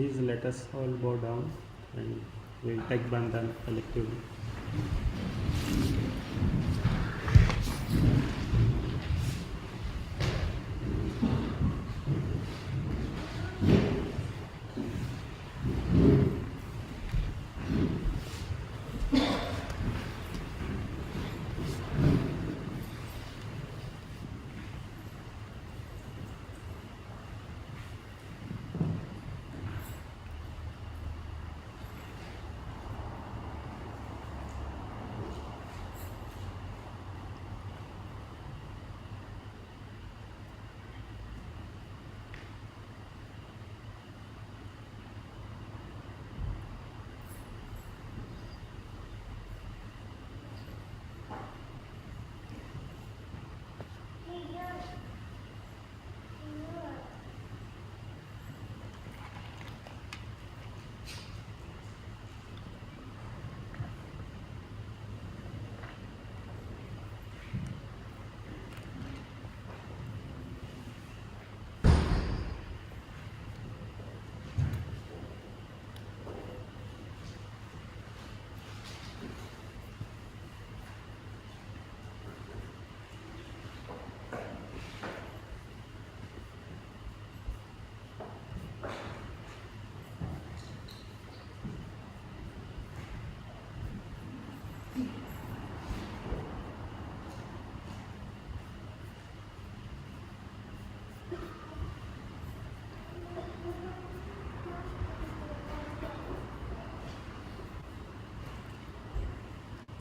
Please let us all bow down and we will take Bandhan collectively.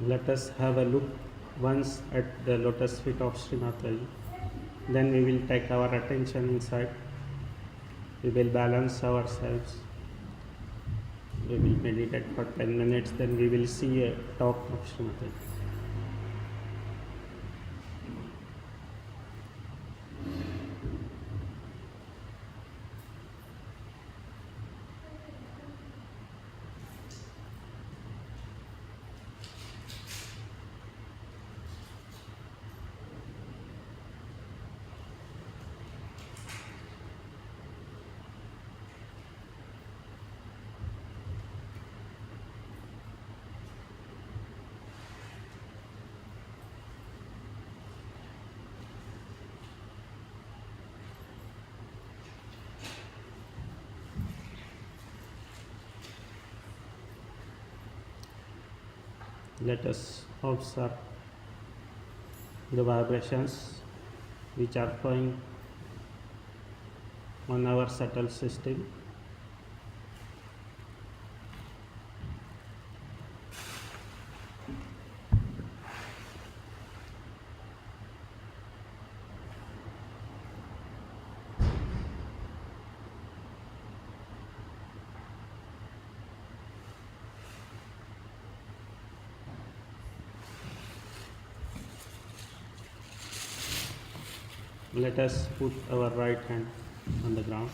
Let us have a look once at the lotus feet of Sri Mataji. Then we will take our attention inside. We will balance ourselves. We will meditate for 10 minutes. Then we will see a talk of Sri Mataji. Let us observe the vibrations which are flowing on our subtle system. Let us put our right hand on the ground.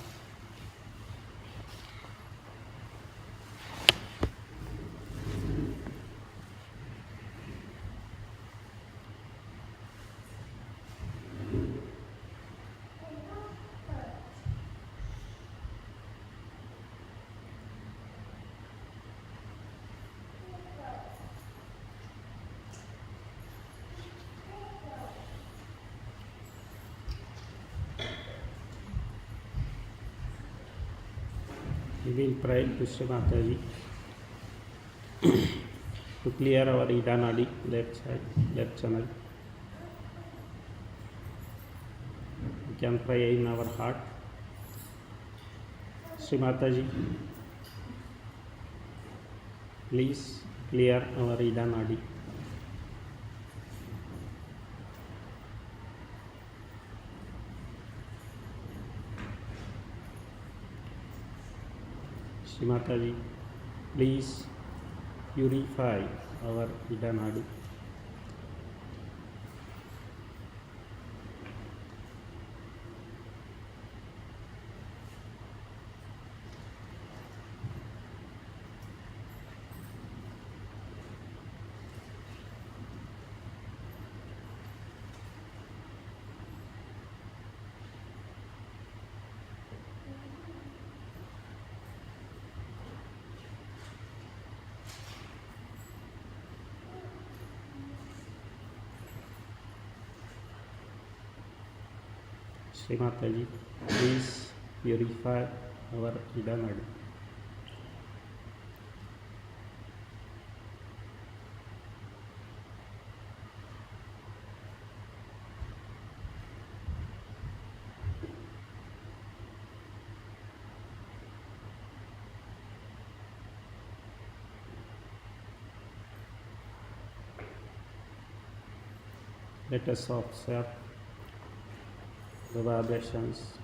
We will pray to Sri Mataji to clear our Ida Nadi, left side, left channel. We can pray in our heart. Sri Mataji, please clear our Ida Nadi. Sri Mataji, please purify our Ida Nadi. Shri Mataji, please purify our Idamadi. Let us observe the vibrations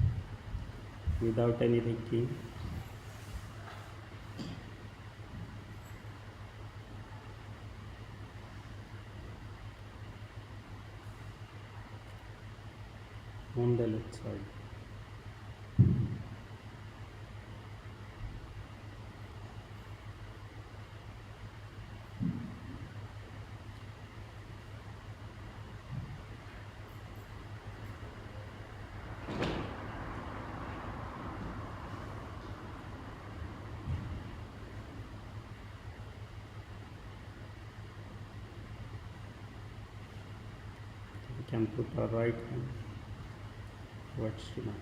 without any thinking. On the left side. We can put our right hand towards Shri Mataji.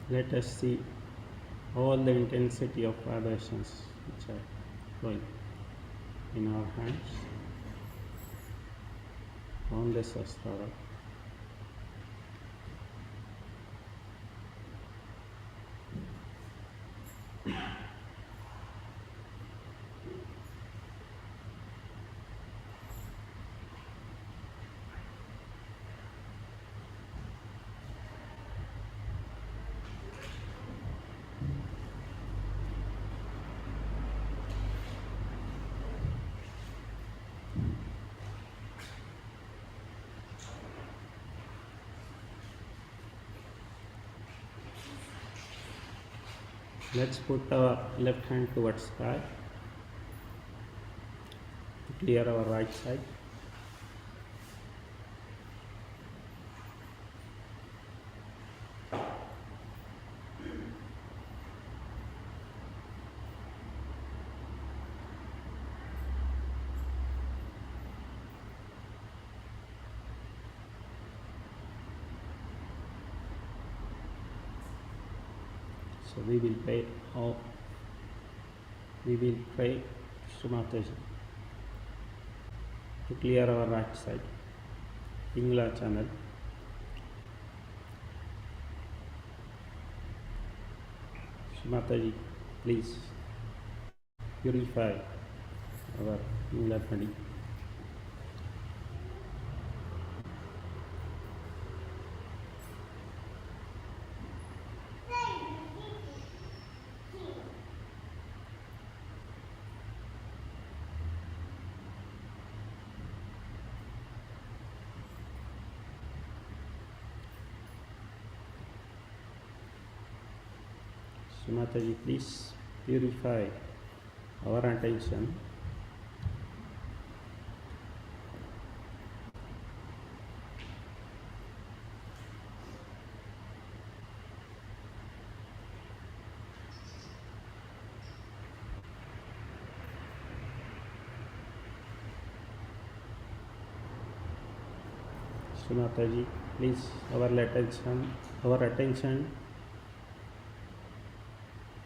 Let us see all the intensity of vibrations which are flowing in our hands on the Sahasrara. Let's put our left hand towards sky to clear our right side. So we will pray Shri Mataji to clear our right side, Pingala channel. Shri Mataji, please purify our Pingala body. Shri Mataji, please purify our attention. Shri Mataji, please our attention.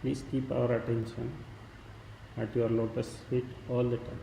Please keep our attention at your lotus feet all the time.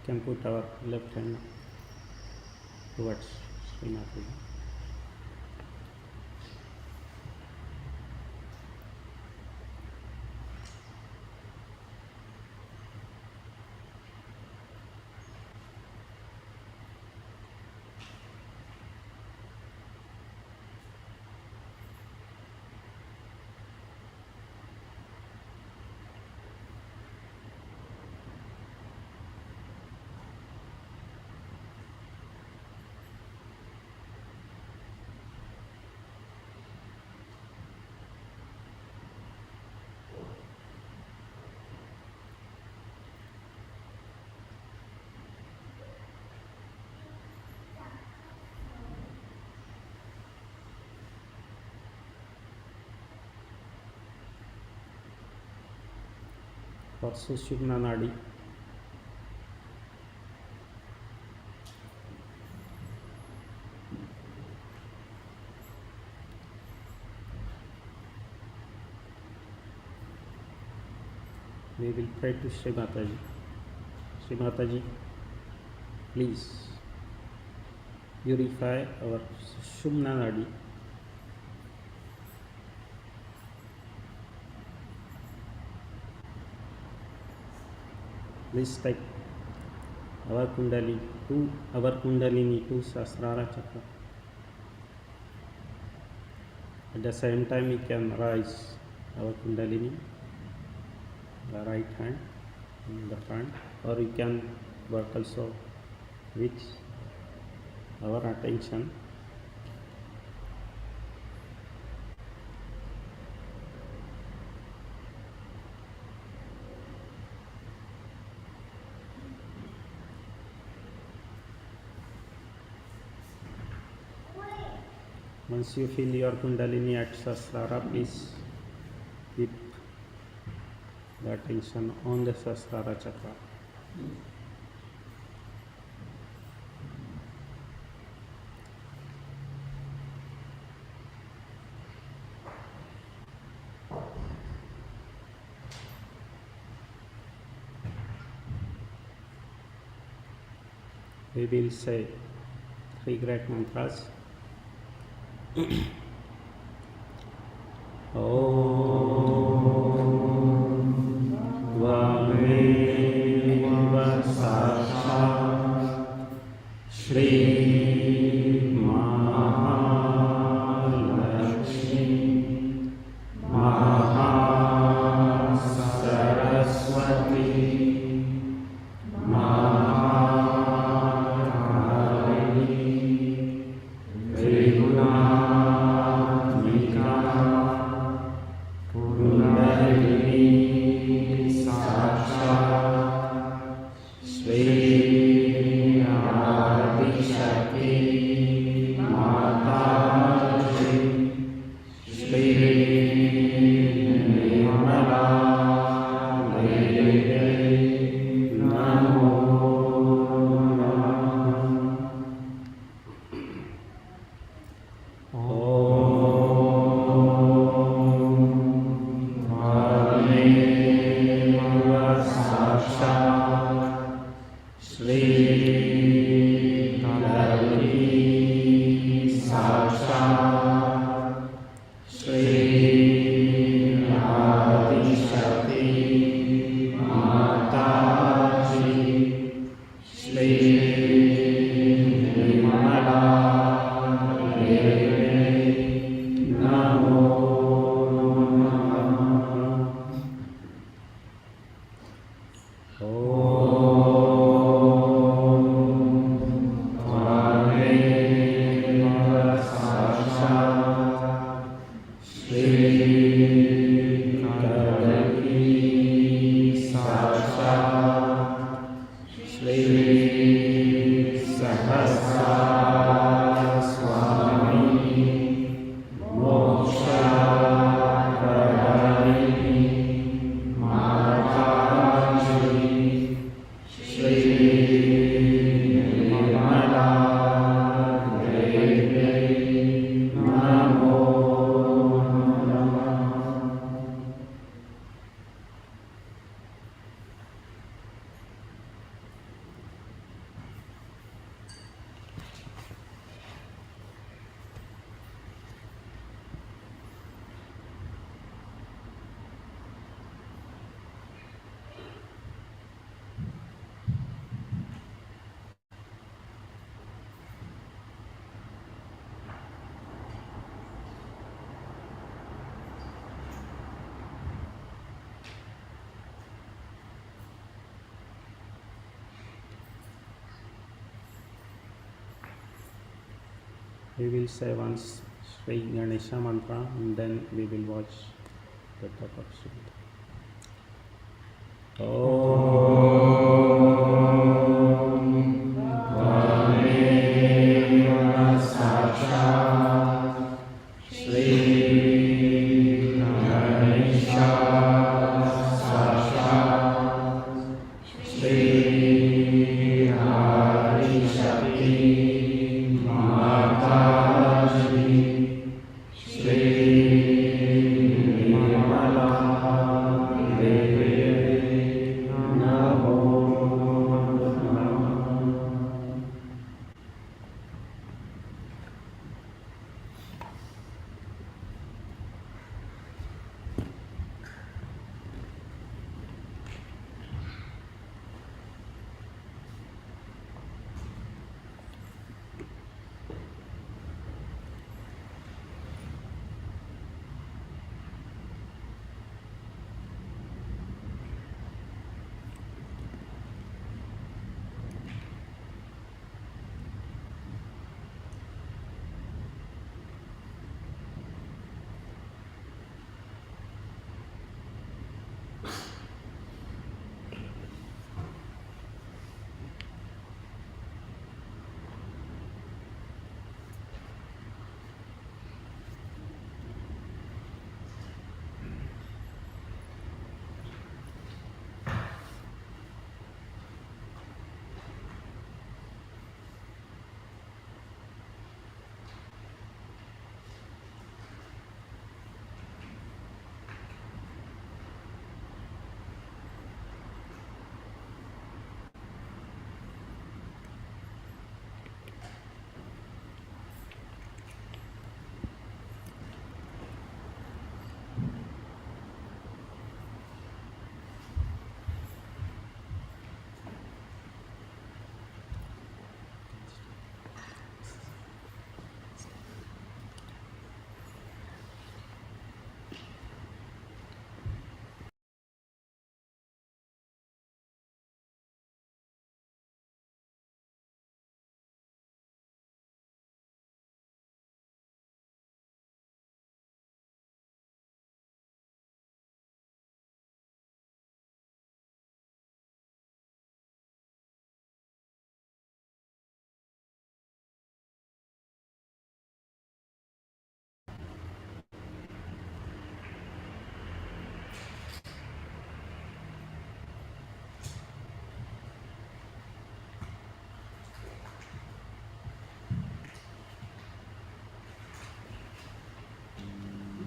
can put our left hand towards Srimati. For Sushumna Nadi, we will pray to Shri Mataji. Shri Mataji, please purify our Sushumna Nadi. Please take our Kundalini to Sahasrara Chakra. At the same time, we can raise our Kundalini, the right hand in the front, or we can work also with our attention. Once you feel your Kundalini at Sahasrara, please keep the attention on the Sahasrara Chakra. We will say 3 great mantras. We will say once Sri Ganesha mantra and then we will watch the talk of Sri.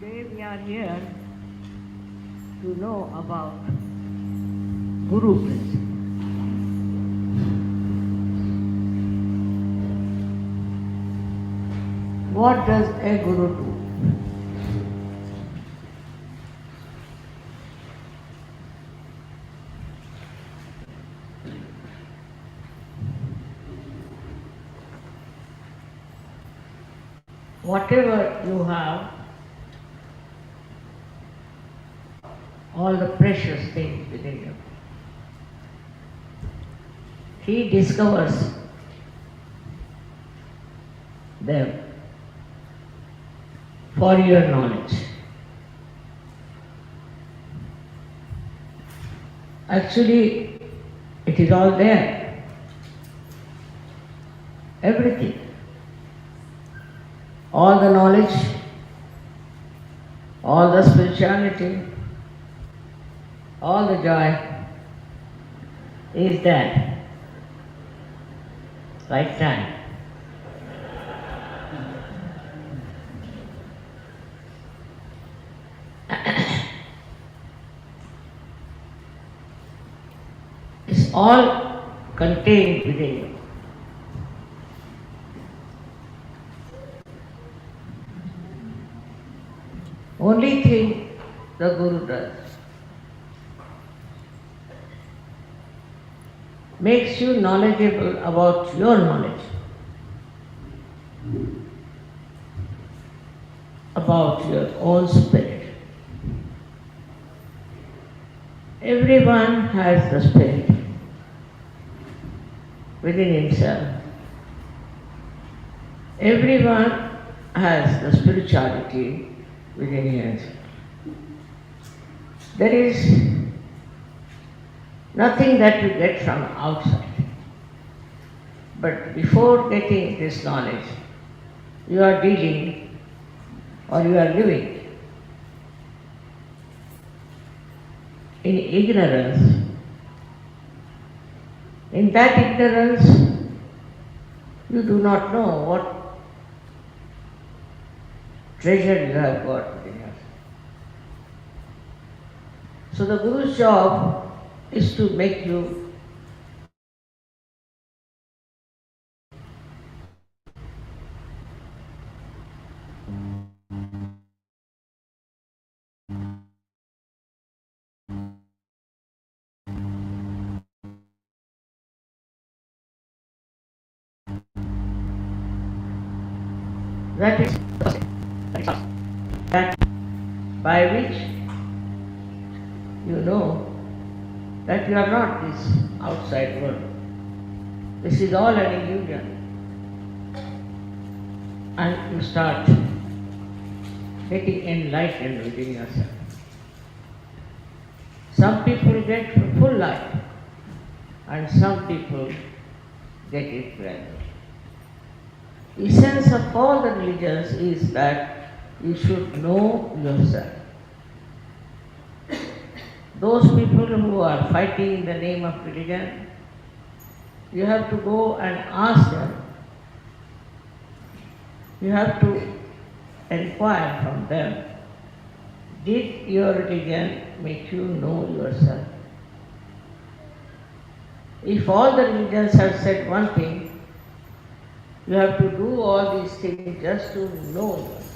Today we are here to know about Guru principle. What does a Guru do? Whatever you have, all the precious things within you, he discovers them for your knowledge. Actually, it is all there. Everything. All the knowledge, all the spirituality, all the joy is there. Right time. It's all contained within you. Only thing the Guru does makes you knowledgeable about your knowledge, about your own spirit. Everyone has the spirit within himself. Everyone has the spirituality within him. There is nothing that you get from outside. But before getting this knowledge, you are dealing or you are living in ignorance. In that ignorance, you do not know what treasure you have got within yourself. So the Guru's job is to make you that is that by which you know that you are not this outside world. This is all an illusion. And you start getting enlightened within yourself. Some people get full light and some people get it gradually. The essence of all the religions is that you should know yourself. Those people who are fighting in the name of religion, you have to go and ask them. You have to inquire from them, did your religion make you know yourself? If all the religions have said one thing, you have to do all these things just to know yourself.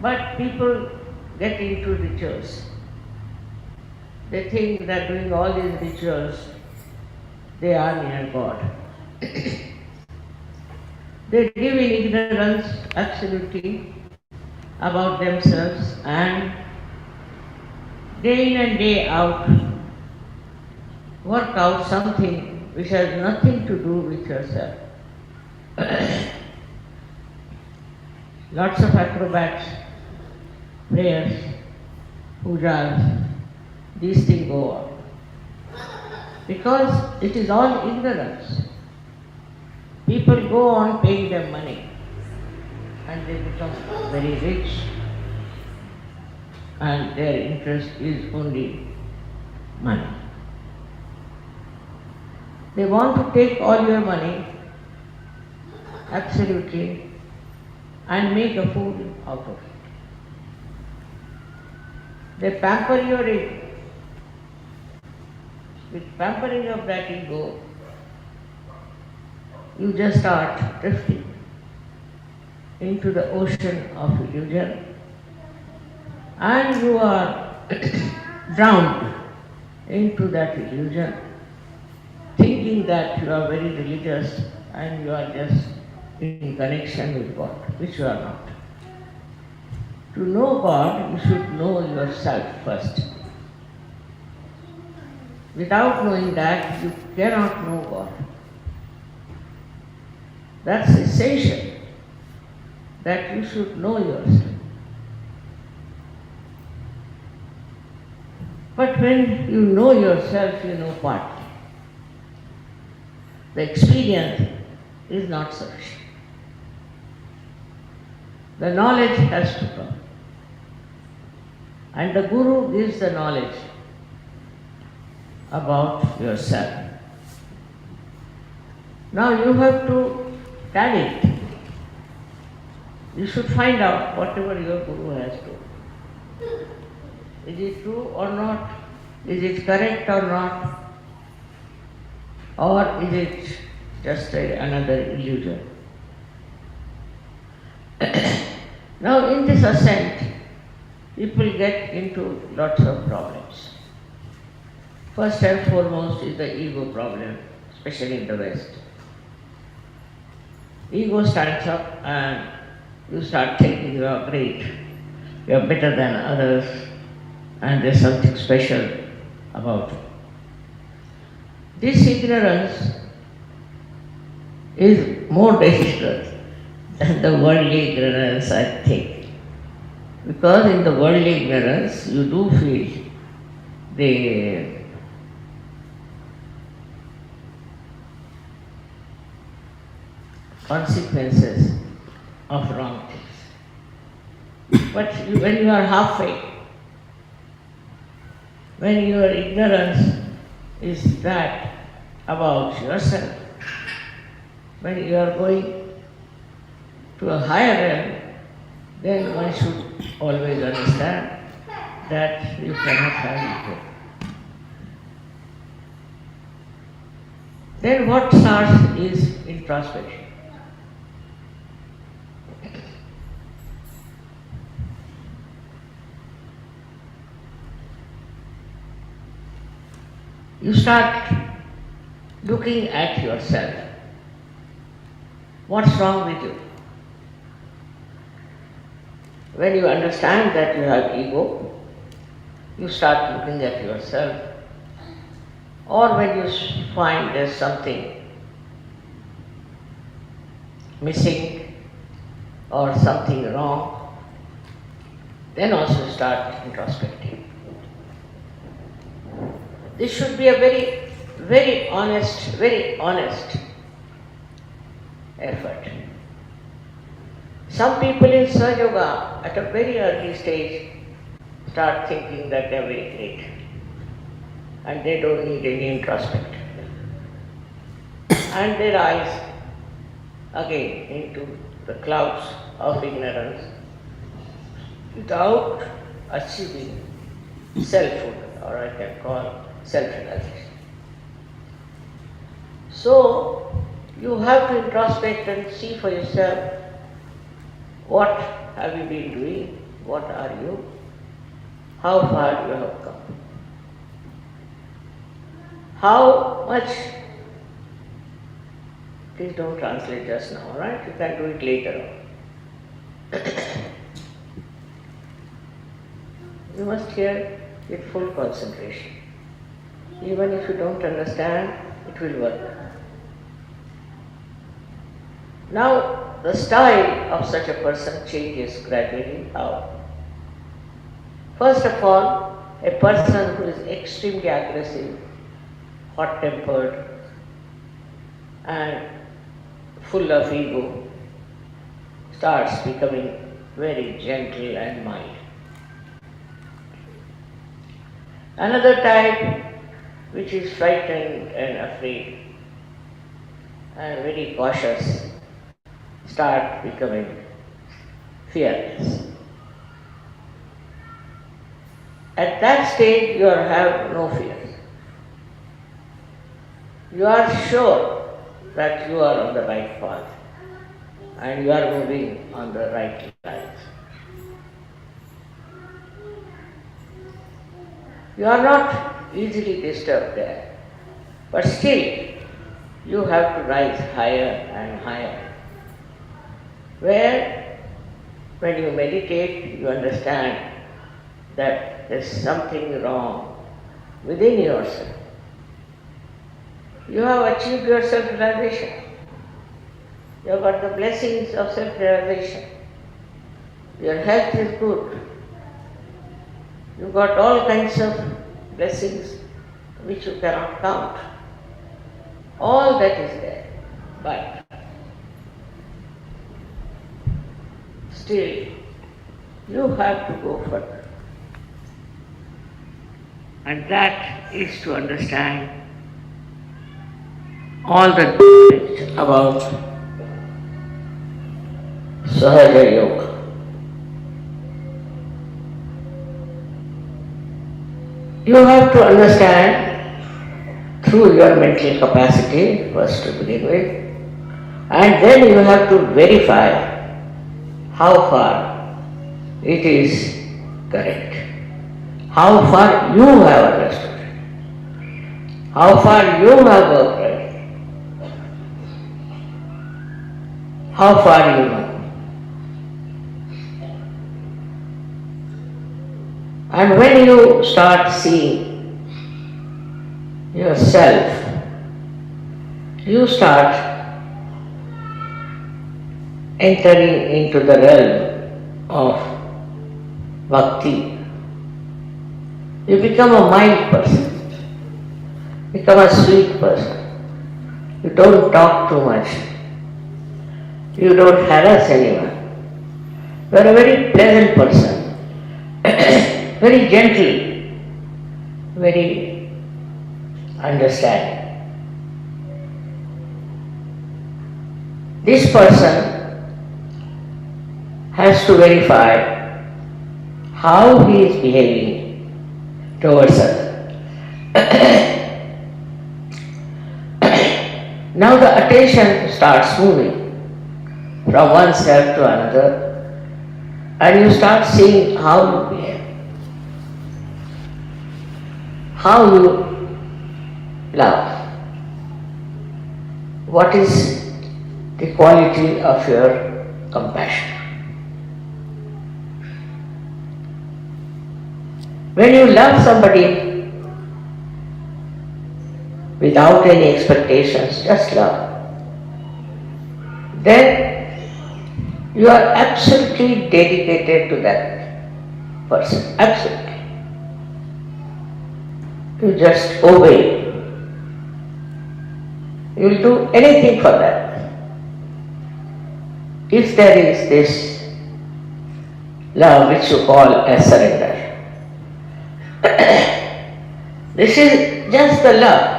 But people get into rituals. They think that doing all these rituals, they are near God. They live in ignorance absolutely about themselves and day in and day out work out something which has nothing to do with yourself. Lots of acrobats, prayers, pujas, these things go on. Because it is all ignorance. People go on paying them money and they become very rich and their interest is only money. They want to take all your money, absolutely, and make a fool out of it. They pamper your ego. With pampering of that ego, you just start drifting into the ocean of illusion and you are drowned into that illusion, thinking that you are very religious and you are just in connection with God, which you are not. To know God, you should know yourself first. Without knowing that, you cannot know God. That's essential, that you should know yourself. But when you know yourself, you know partly. The experience is not sufficient. The knowledge has to come. And the Guru gives the knowledge about yourself. Now you have to tally it. You should find out whatever your Guru has told. Is it true or not? Is it correct or not? Or is it just another illusion? Now in this ascent, people get into lots of problems. First and foremost is the ego problem, especially in the West. Ego stands up and you start thinking you are great, you are better than others, and there's something special about you. This ignorance is more dangerous than the worldly ignorance, I think. Because in the worldly ignorance, you do feel the consequences of wrong things. But when you are halfway, when your ignorance is that about yourself, when you are going to a higher realm, then one should always understand that you cannot have ego. Then what starts is introspection. You start looking at yourself. What's wrong with you? When you understand that you have ego, you start looking at yourself. Or when you find there's something missing or something wrong, then also start introspecting. This should be a very, very honest effort. Some people in Sahaja Yoga at a very early stage start thinking that they are very great and they don't need any introspection. And they rise again into the clouds of ignorance without achieving selfhood, or I can call self-realization. So, you have to introspect and see for yourself what have you been doing, what are you, how far you have come, how much, please don't translate just now, right? You can do it later on. You must hear with full concentration. Even if you don't understand, it will work. Now, the style of such a person changes gradually. How? First of all, a person who is extremely aggressive, hot-tempered, and full of ego starts becoming very gentle and mild. Another type, which is frightened and afraid and very cautious, start becoming fearless. At that stage, you have no fear. You are sure that you are on the right path and you are moving on the right lines. You are not easily disturbed there, but still you have to rise higher and higher. Where, when you meditate, you understand that there is something wrong within yourself. You have achieved your self-realization. You have got the blessings of self-realization. Your health is good. You got all kinds of blessings which you cannot count. All that is there, but still you have to go further. And that is to understand all the knowledge about Sahaja Yoga. You have to understand through your mental capacity, first to begin with, and then you have to verify how far it is correct, how far you have understood, how far you have worked right, how far you know. And when you start seeing yourself you start entering into the realm of bhakti. You become a mild person, become a sweet person. You don't talk too much. You don't harass anyone. You are a very pleasant person, very gentle, very understanding. This person has to verify how he is behaving towards others. Now the attention starts moving from one self to another, and you start seeing how you behave, how you love, what is the quality of your compassion. When you love somebody without any expectations, just love, then you are absolutely dedicated to that person, absolutely. You just obey. You will do anything for that. If there is this love which you call as surrender, this is just the love.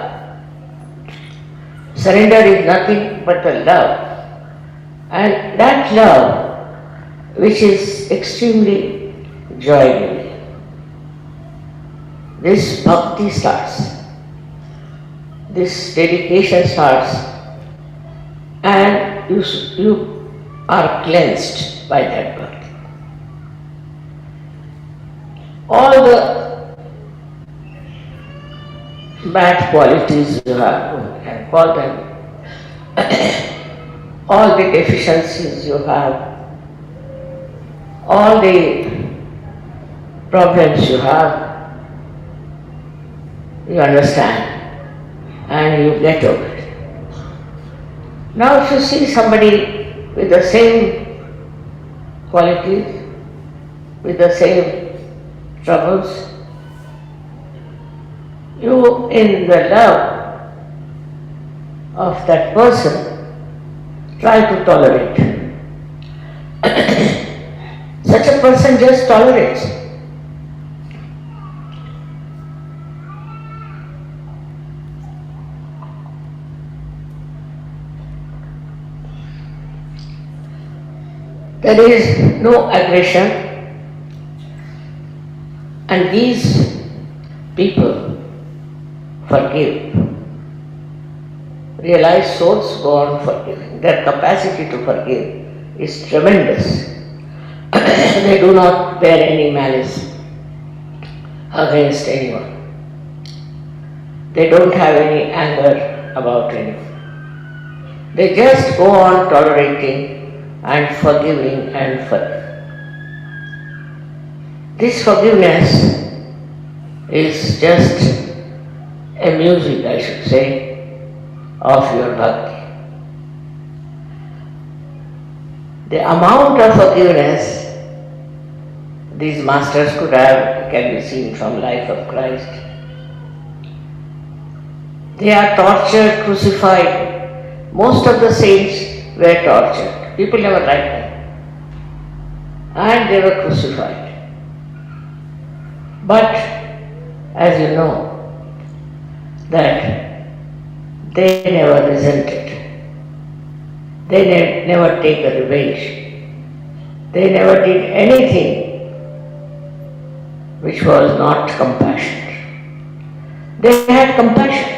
Surrender is nothing but the love. And that love, which is extremely joy-giving, this bhakti starts, this dedication starts, and you are cleansed by that bhakti. All the bad qualities you have, and call them, all the deficiencies you have, all the problems you have, you understand and you get over it. Now if you see somebody with the same qualities, with the same troubles, you in the love of that person try to tolerate. Such a person just tolerates. There is no aggression, and these people forgive. Realized souls go on forgiving. Their capacity to forgive is tremendous. They do not bear any malice against anyone. They don't have any anger about anyone. They just go on tolerating and forgiving and forgiving. This forgiveness is just a music, I should say, of your bhakti. The amount of forgiveness these masters could have can be seen from life of Christ. They are tortured, crucified. Most of the saints were tortured. People never liked them. And they were crucified. But, as you know, that they never resented. They never take a revenge. They never did anything which was not compassionate. They had compassion.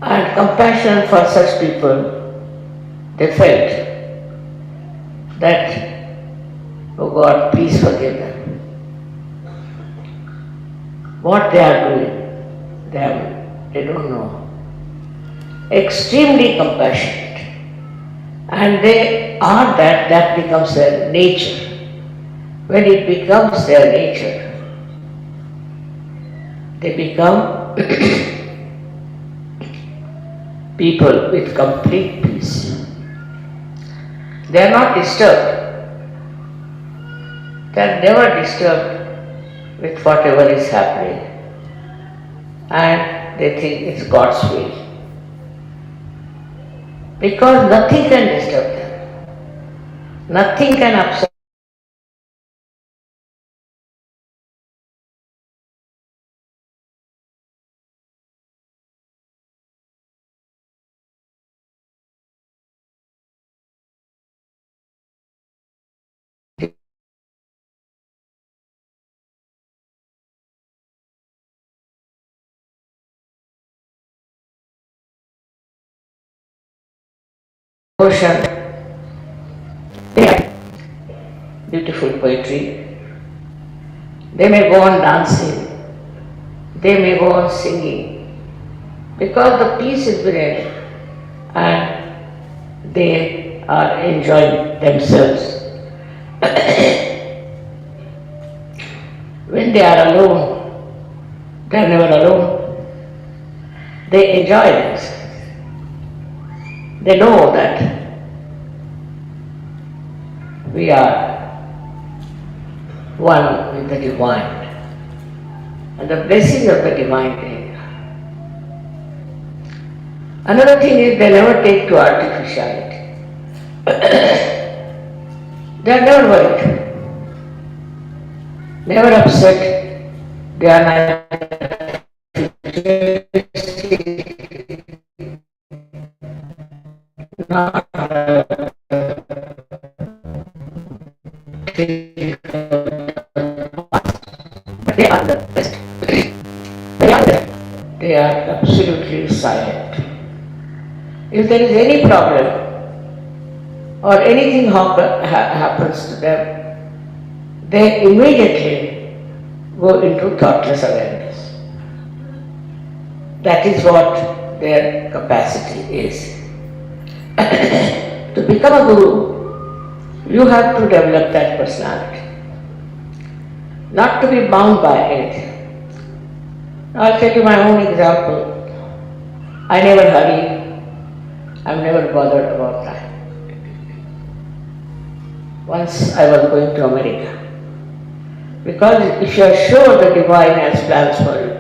And compassion for such people, they felt that, oh God, please forgive them. What they are doing, they don't know. Extremely compassionate. And they are that becomes their nature. When it becomes their nature, they become people with complete peace. They are not disturbed. They are never disturbed with whatever is happening, and they think it's God's will. Because nothing can disturb them. Nothing can upset devotion. They have beautiful poetry. They may go on dancing. They may go on singing. Because the peace is within and they are enjoying themselves. When they are alone, they are never alone. They enjoy themselves. They know that we are one with the divine and the blessing of the divine thing. Another thing is they never take to artificiality. They are never worried, never upset. They are neither not but they are the best. They are absolutely silent. If there is any problem or anything happens to them, they immediately go into thoughtless awareness. That is what their capacity is. To become a guru, you have to develop that personality, not to be bound by it. I'll tell you my own example. I never hurry. I'm never bothered about that. Once I was going to America. Because if you are sure the divine has plans for you,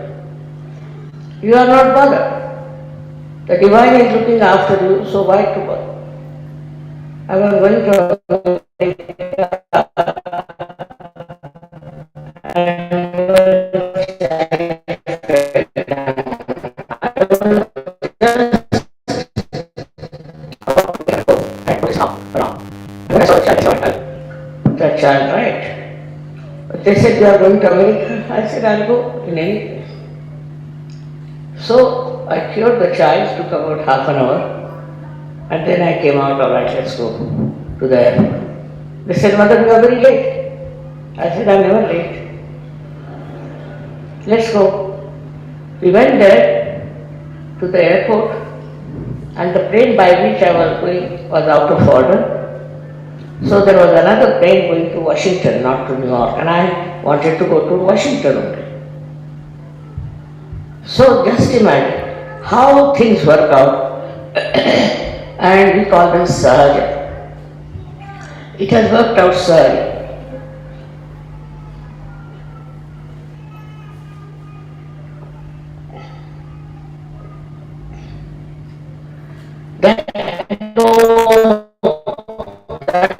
you are not bothered. The divine is looking after you, so why to bother? I was going to America that child, right? But they said, you are going to America? I said, I'll go in any case. So I cured the child, took about half an hour, and then I came out, all right, let's go to the airport. They said, Mother, you are very late. I said, I'm never late. Let's go. We went there to the airport, and the plane by which I was going was out of order. So there was another plane going to Washington, not to New York, and I wanted to go to Washington only. So just imagine how things work out, and we call them sahaja. It has worked out sahaja. That no, that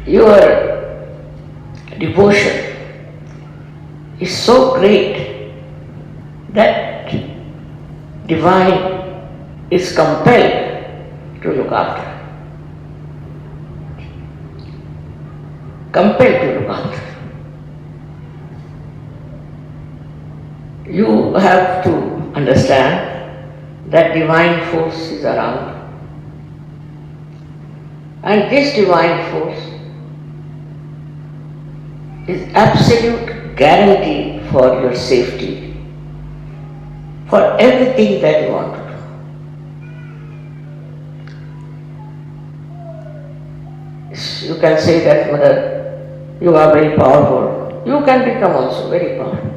your devotion is so great that divine is compelled to look after. Compelled to look after. You have to understand that divine force is around. And this divine force is absolute guarantee for your safety, for everything that you want to you can say that, Mother, you are very powerful. You can become also very powerful.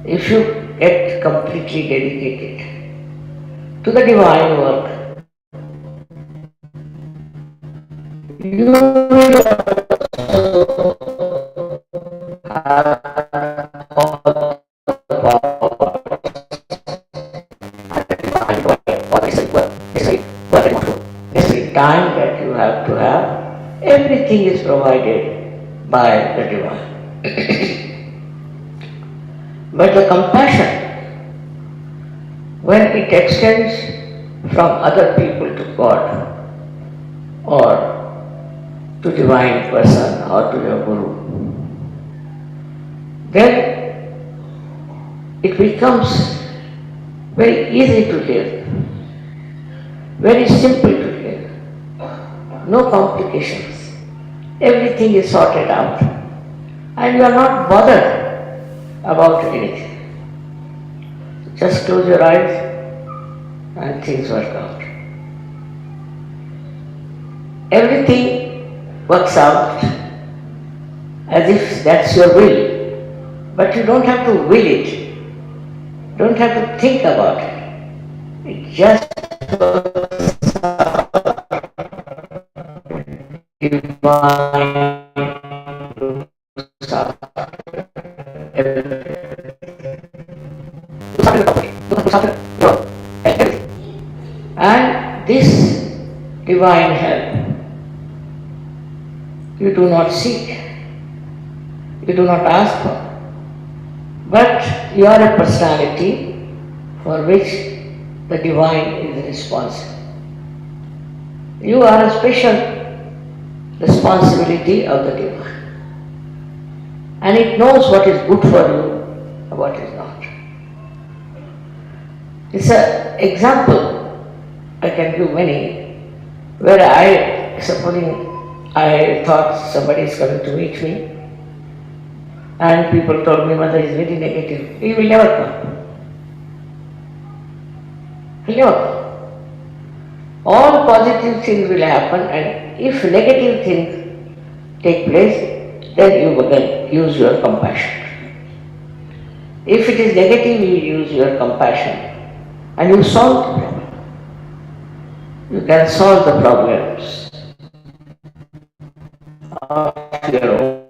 If you get completely dedicated to the divine work, you will have all the power, necessary time that you have to have. Everything is provided by the divine. But the compassion, when it extends from other people to God or to divine person or to your guru, then it becomes very easy to live, very simple to live, no complications. Everything is sorted out and you are not bothered about anything. Just close your eyes and things work out. Everything works out as if that's your will, but you don't have to will it, don't have to think about it. It just works out. Divine looks after everything. And this divine help you do not seek, you do not ask for, but you are a personality for which the divine is responsible. You are a special responsibility of the divine, and it knows what is good for you and what is not. It's an example, I can give many, where supposing I thought somebody is coming to meet me, and people told me, Mother is very negative. He will never come. He will never come. All positive things will happen, and if negative things take place, then you again use your compassion. If it is negative, you use your compassion and you solve the problem. You can solve the problems of your own,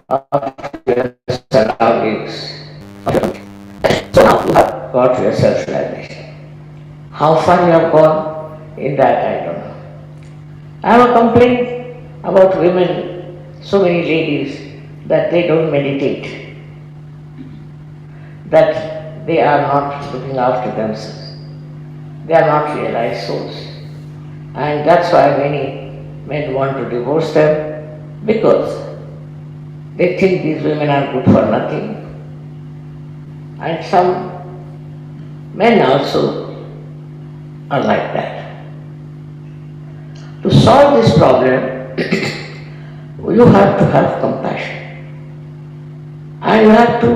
of your surroundings. So now you have got your self-realization. How far you have gone in that, I don't know. I have a complaint about women, so many ladies, that they don't meditate, that they are not looking after themselves. They are not realized souls. And that's why many men want to divorce them, because they think these women are good for nothing. And some men also are like that. To solve this problem, you have to have compassion. And you have to,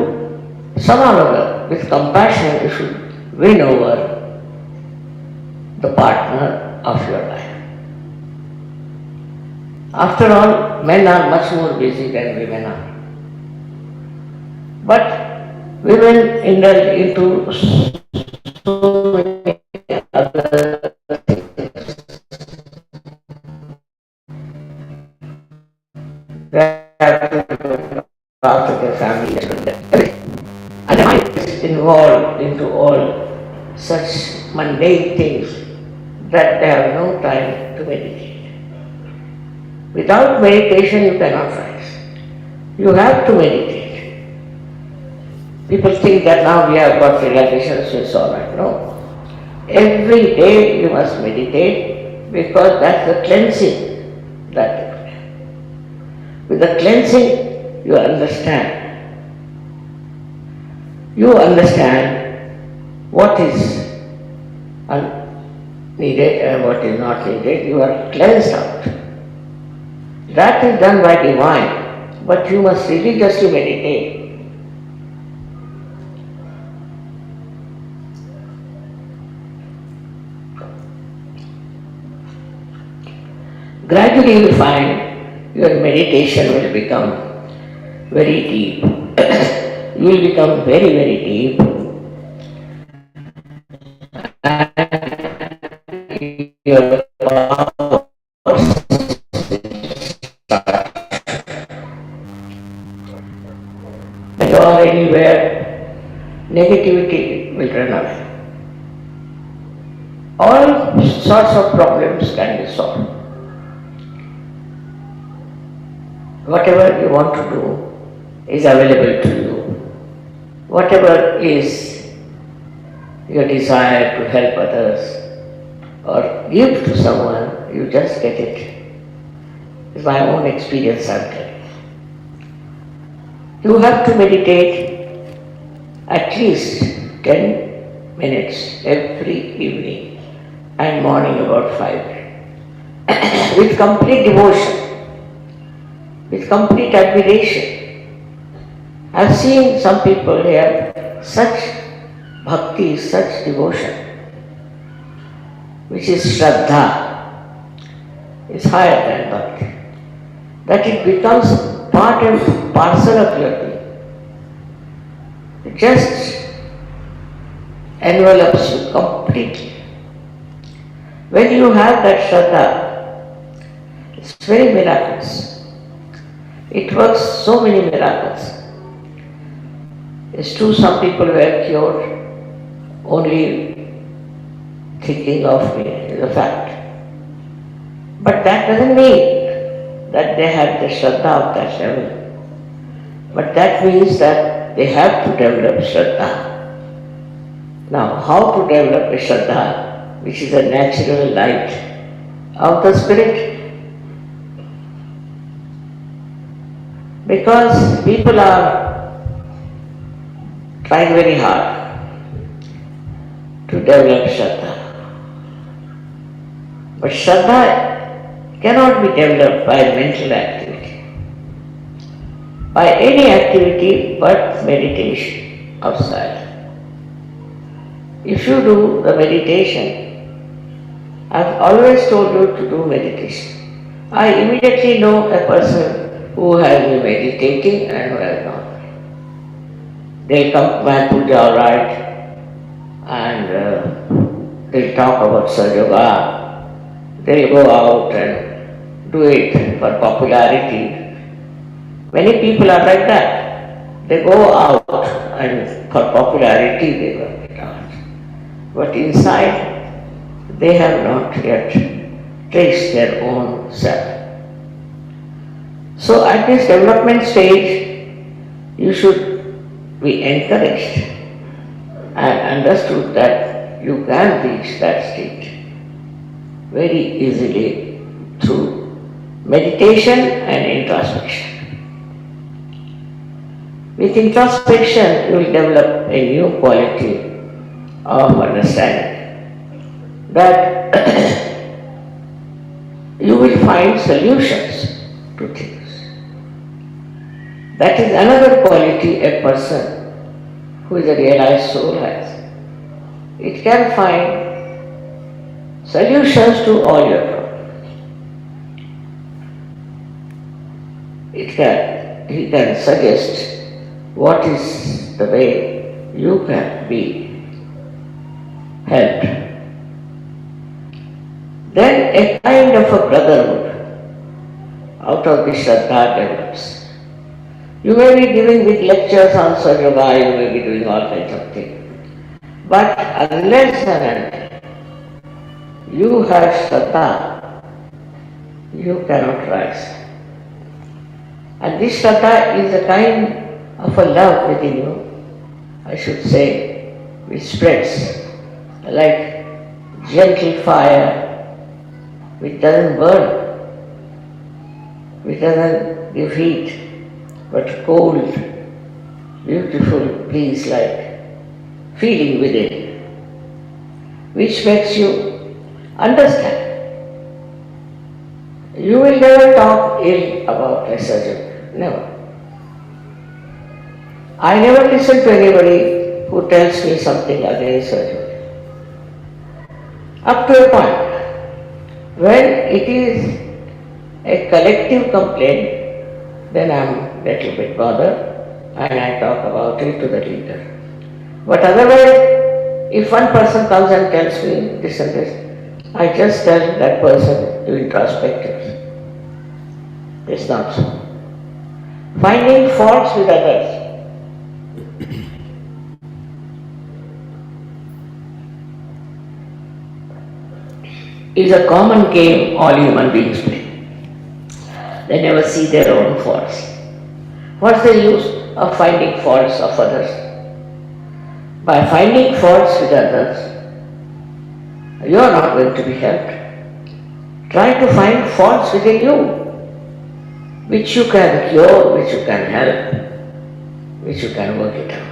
somehow or other, with compassion, you should win over the partner of your life. After all, men are much more busy than women are. But women indulge into so many other things. They have to look after their family and their mind is involved into all such mundane things that they have no time to meditate. Without meditation, you cannot rise. You have to meditate. People think that now we have got realization, so it's all right. No. Every day you must meditate, because that's the cleansing that takes place. With the cleansing, you understand. You understand what is needed and what is not needed. You are cleansed out. That is done by divine, but you must religiously meditate. gradually you will find your meditation will become very deep. You will become very, very deep. Your and you are anywhere, negativity will run away. All sorts of problems can be solved. Whatever you want to do is available to you. Whatever is your desire to help others or give to someone, you just get it. It's my own experience I'm telling. You have to meditate at least 10 minutes every evening and morning about 5 with complete devotion, with complete admiration. I've seen some people here, such bhakti, such devotion, which is Shraddha, is higher than bhakti, that it becomes part and parcel of your being. It just envelops you completely. When you have that Shraddha, it's very miraculous. It works so many miracles. It's true, some people were cured only thinking of me is a fact. But that doesn't mean that they have the Shraddha of that level. But that means that they have to develop Shraddha. Now, how to develop a Shraddha, which is a natural light of the spirit? Because people are trying very hard to develop Shraddha. But Shraddha cannot be developed by mental activity, by any activity but meditation outside. If you do the meditation, I've always told you to do meditation. I immediately know a person who has been meditating and who has not. They'll come to my puja, all right, and they'll talk about Sahaja. They'll go out and do it for popularity. Many people are like that. They go out and for popularity they work it out. But inside they have not yet traced their own self. So at this development stage, you should be encouraged and understood that you can reach that state very easily through meditation and introspection. With introspection, you will develop a new quality of understanding, that you will find solutions to things. That is another quality a person who is a realized soul has. It can find solutions to all your problems. He can suggest what is the way you can be helped. Then a kind of a brotherhood out of the Shraddha develops. You may be giving big lectures on Sahaja, you may be doing all kinds of things. But unless and until you have Shraddha, you cannot rise. And this Shraddha is a kind of a love within you, I should say, which spreads like gentle fire, which doesn't burn, which doesn't give heat, but cold, beautiful, breeze-like feeling within, which makes you understand. You will never talk ill about a surgeon, never. I never listen to anybody who tells me something against surgery. Up to a point, when it is a collective complaint, then I'm a little bit bothered and I talk about it to the leader. But otherwise, if one person comes and tells me this and this, I just tell that person to introspect it. It's not so. Finding faults with others. Is a common game all human beings play. They never see their own faults. What's the use of finding faults of others? By finding faults with others, you are not going to be helped. Try to find faults within you, which you can cure, which you can help, which you can work it out.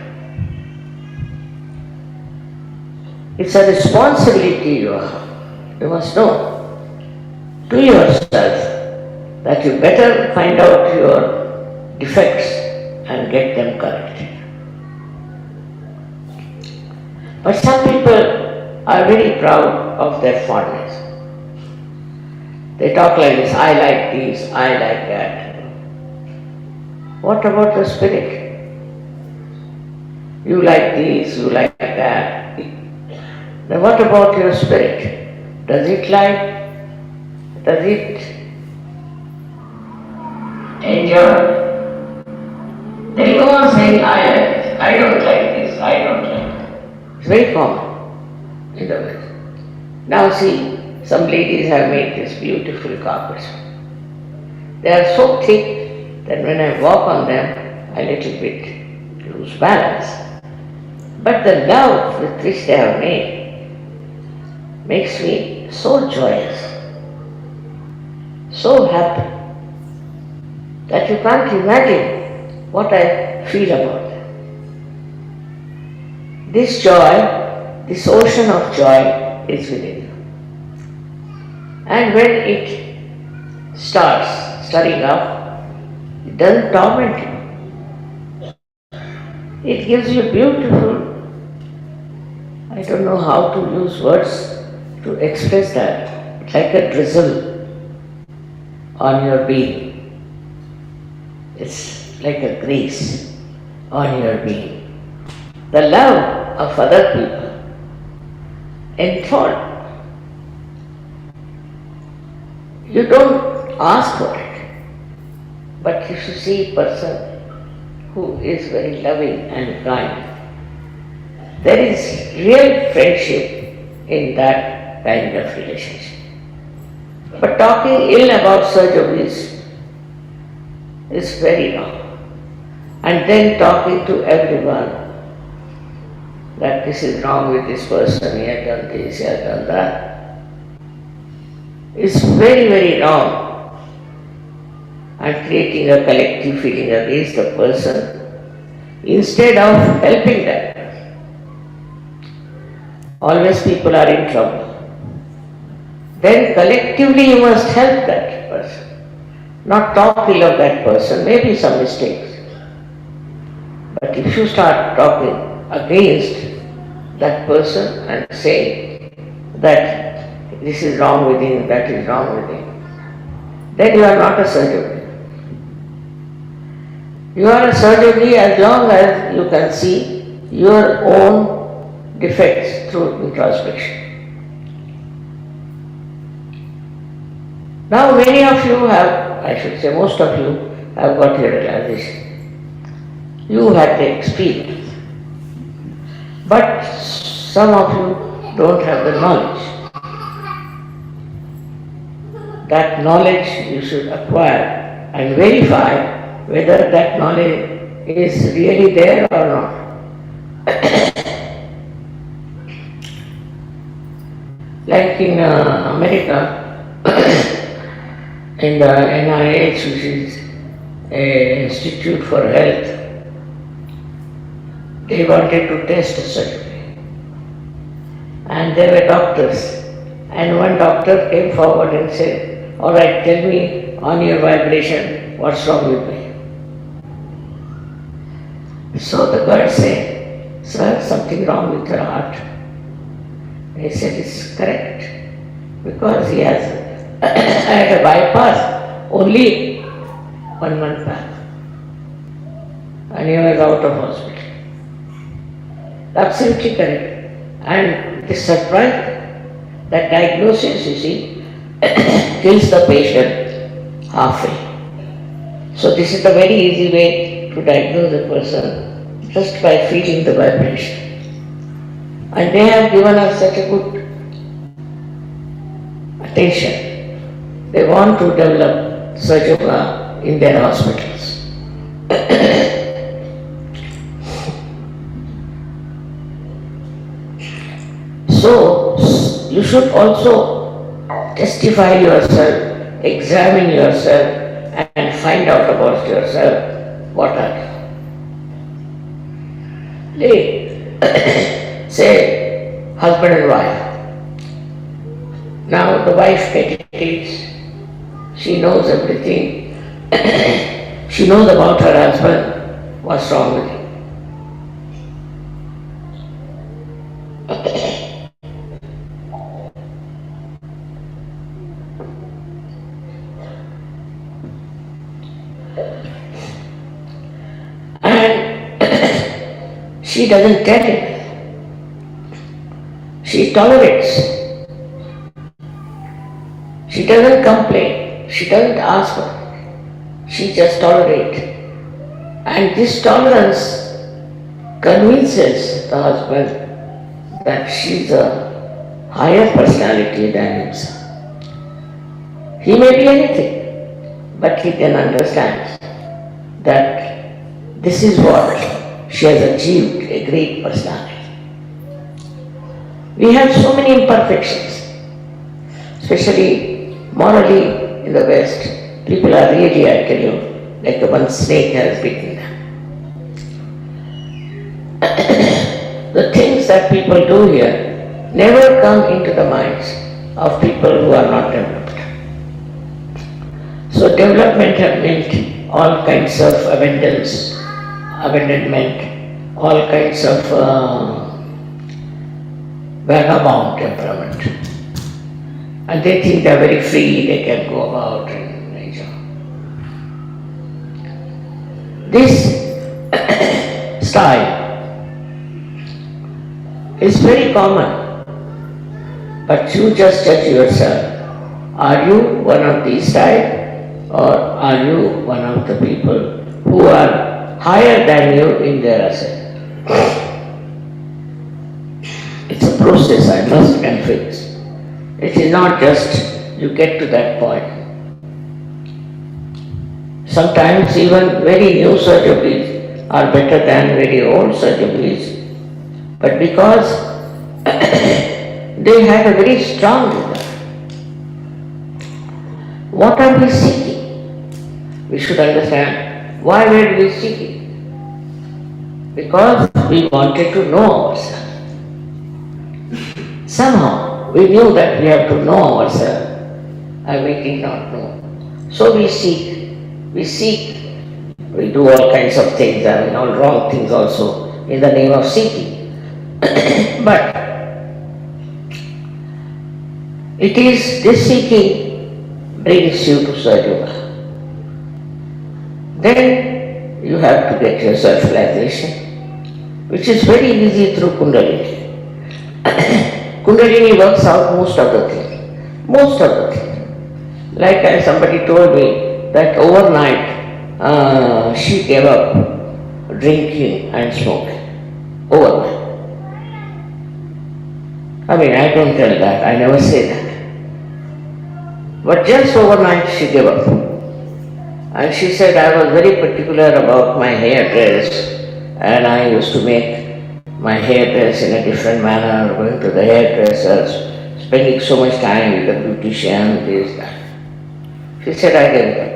It's a responsibility you must know to yourself that you better find out your defects and get them corrected. But some people are very proud of their fondness. They talk like this, I like this, I like that. What about the spirit? You like this, you like that. Then what about your spirit? Does it like? Does it enjoy? They go on saying, I like this, I don't like this, I don't like that. It's very common in the West. Now see, some ladies have made these beautiful carpets. They are so thick that when I walk on them, I little bit lose balance. But the love with which they have made makes me so joyous, so happy, that you can't imagine what I feel about them. This joy, this ocean of joy is within you. And when it starts stirring up, it doesn't torment you. It gives you beautiful, I don't know how to use words to express that, like a drizzle on your being. It's like a grace on your being. The love of other people enfold. You don't ask for it, but if you see a person who is very loving and kind, there is real friendship in that kind of relationship. But talking ill about surgeries is very wrong. And then talking to everyone that this is wrong with this person, he had done this, he had done that, is very, very wrong. And creating a collective feeling against the person instead of helping that person. Always people are in trouble. Then collectively you must help that person. Not talk ill of that person, maybe some mistakes. But if you start talking against that person and say that this is wrong with him, that is wrong with him, then you are not a surgeon. You are a surgeon as long as you can see your own defects through introspection. Now many of you have, I should say most of you have got your realization. You had the experience. But some of you don't have the knowledge. That knowledge you should acquire and verify whether that knowledge is really there or not. Like in America, in the NIH, which is an Institute for Health, they wanted to test a surgery. And there were doctors. And one doctor came forward and said, all right, tell me on your vibration what's wrong with me. So the girl said, sir, something wrong with your heart. He said, it's correct. Because he has had a bypass only 1 month back, and he was out of hospital. Absolutely correct. And it is surprising that diagnosis, you see, kills the patient halfway. So this is a very easy way to diagnose a person, just by feeling the vibration. And they have given us such a good attention. They want to develop Sahaja Yoga in their hospitals. So, you should also testify yourself, examine yourself, and find out about yourself what are you. Say, husband and wife. Now the wife meditates, she knows everything, she knows about her husband, what's wrong with him. And she doesn't tell him. She tolerates. She doesn't complain. She doesn't ask for it. She just tolerates. And this tolerance convinces the husband that she's a higher personality than himself. He may be anything, but he can understand that this is what she has achieved, a great personality. We have so many imperfections, especially morally in the West. People are really, I tell you, like the one snake has bitten them. The things that people do here never come into the minds of people who are not developed. So development have meant all kinds of abandonment, all kinds of vagabond temperament. And they think they are very free, they can go about and enjoy. This style is very common, but you just judge yourself. Are you one of these style, or are you one of the people who are higher than you in their ascent? It's a process, I must confess. It is not just you get to that point. Sometimes even very new surgeries are better than very old surgeries, but because they have a very strong result. What are we seeking? We should understand why were we seeking? Because we wanted to know ourselves. Somehow we knew that we have to know ourselves, and we did not know. So we seek, we do all kinds of things, I mean all wrong things also in the name of seeking. But it is this seeking brings you to Sahaja Yoga. Then you have to get your self-realization, which is very easy through Kundalini. Kundalini works out most of the things. Most of the things. Like somebody told me that overnight she gave up drinking and smoking. Overnight. I mean, I don't tell that, I never say that. But just overnight she gave up. And she said, I was very particular about my hairdress, and I used to make my hairdress in a different manner, going to the hairdressers, spending so much time with the beautician, this, that. She said, I gave it up.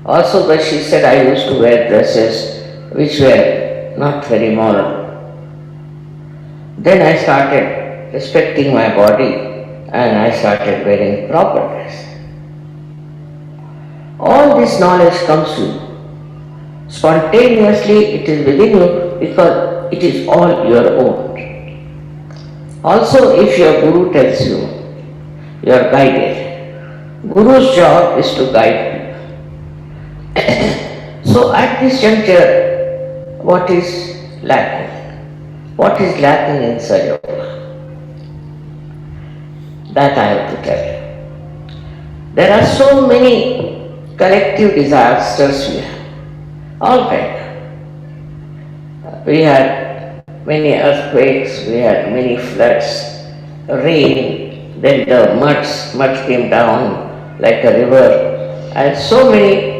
Also, but she said, I used to wear dresses which were not very moral. Then I started respecting my body, and I started wearing proper dress. All this knowledge comes to you. Spontaneously it is within you because it is all your own. Also, if your Guru tells you, you are guided. Guru's job is to guide people. So at this juncture, what is lacking? What is lacking in Sahaja? That I have to tell you. There are so many collective disasters we have. All kinds. We had many earthquakes, we had many floods, rain, then the mud came down like a river, and so many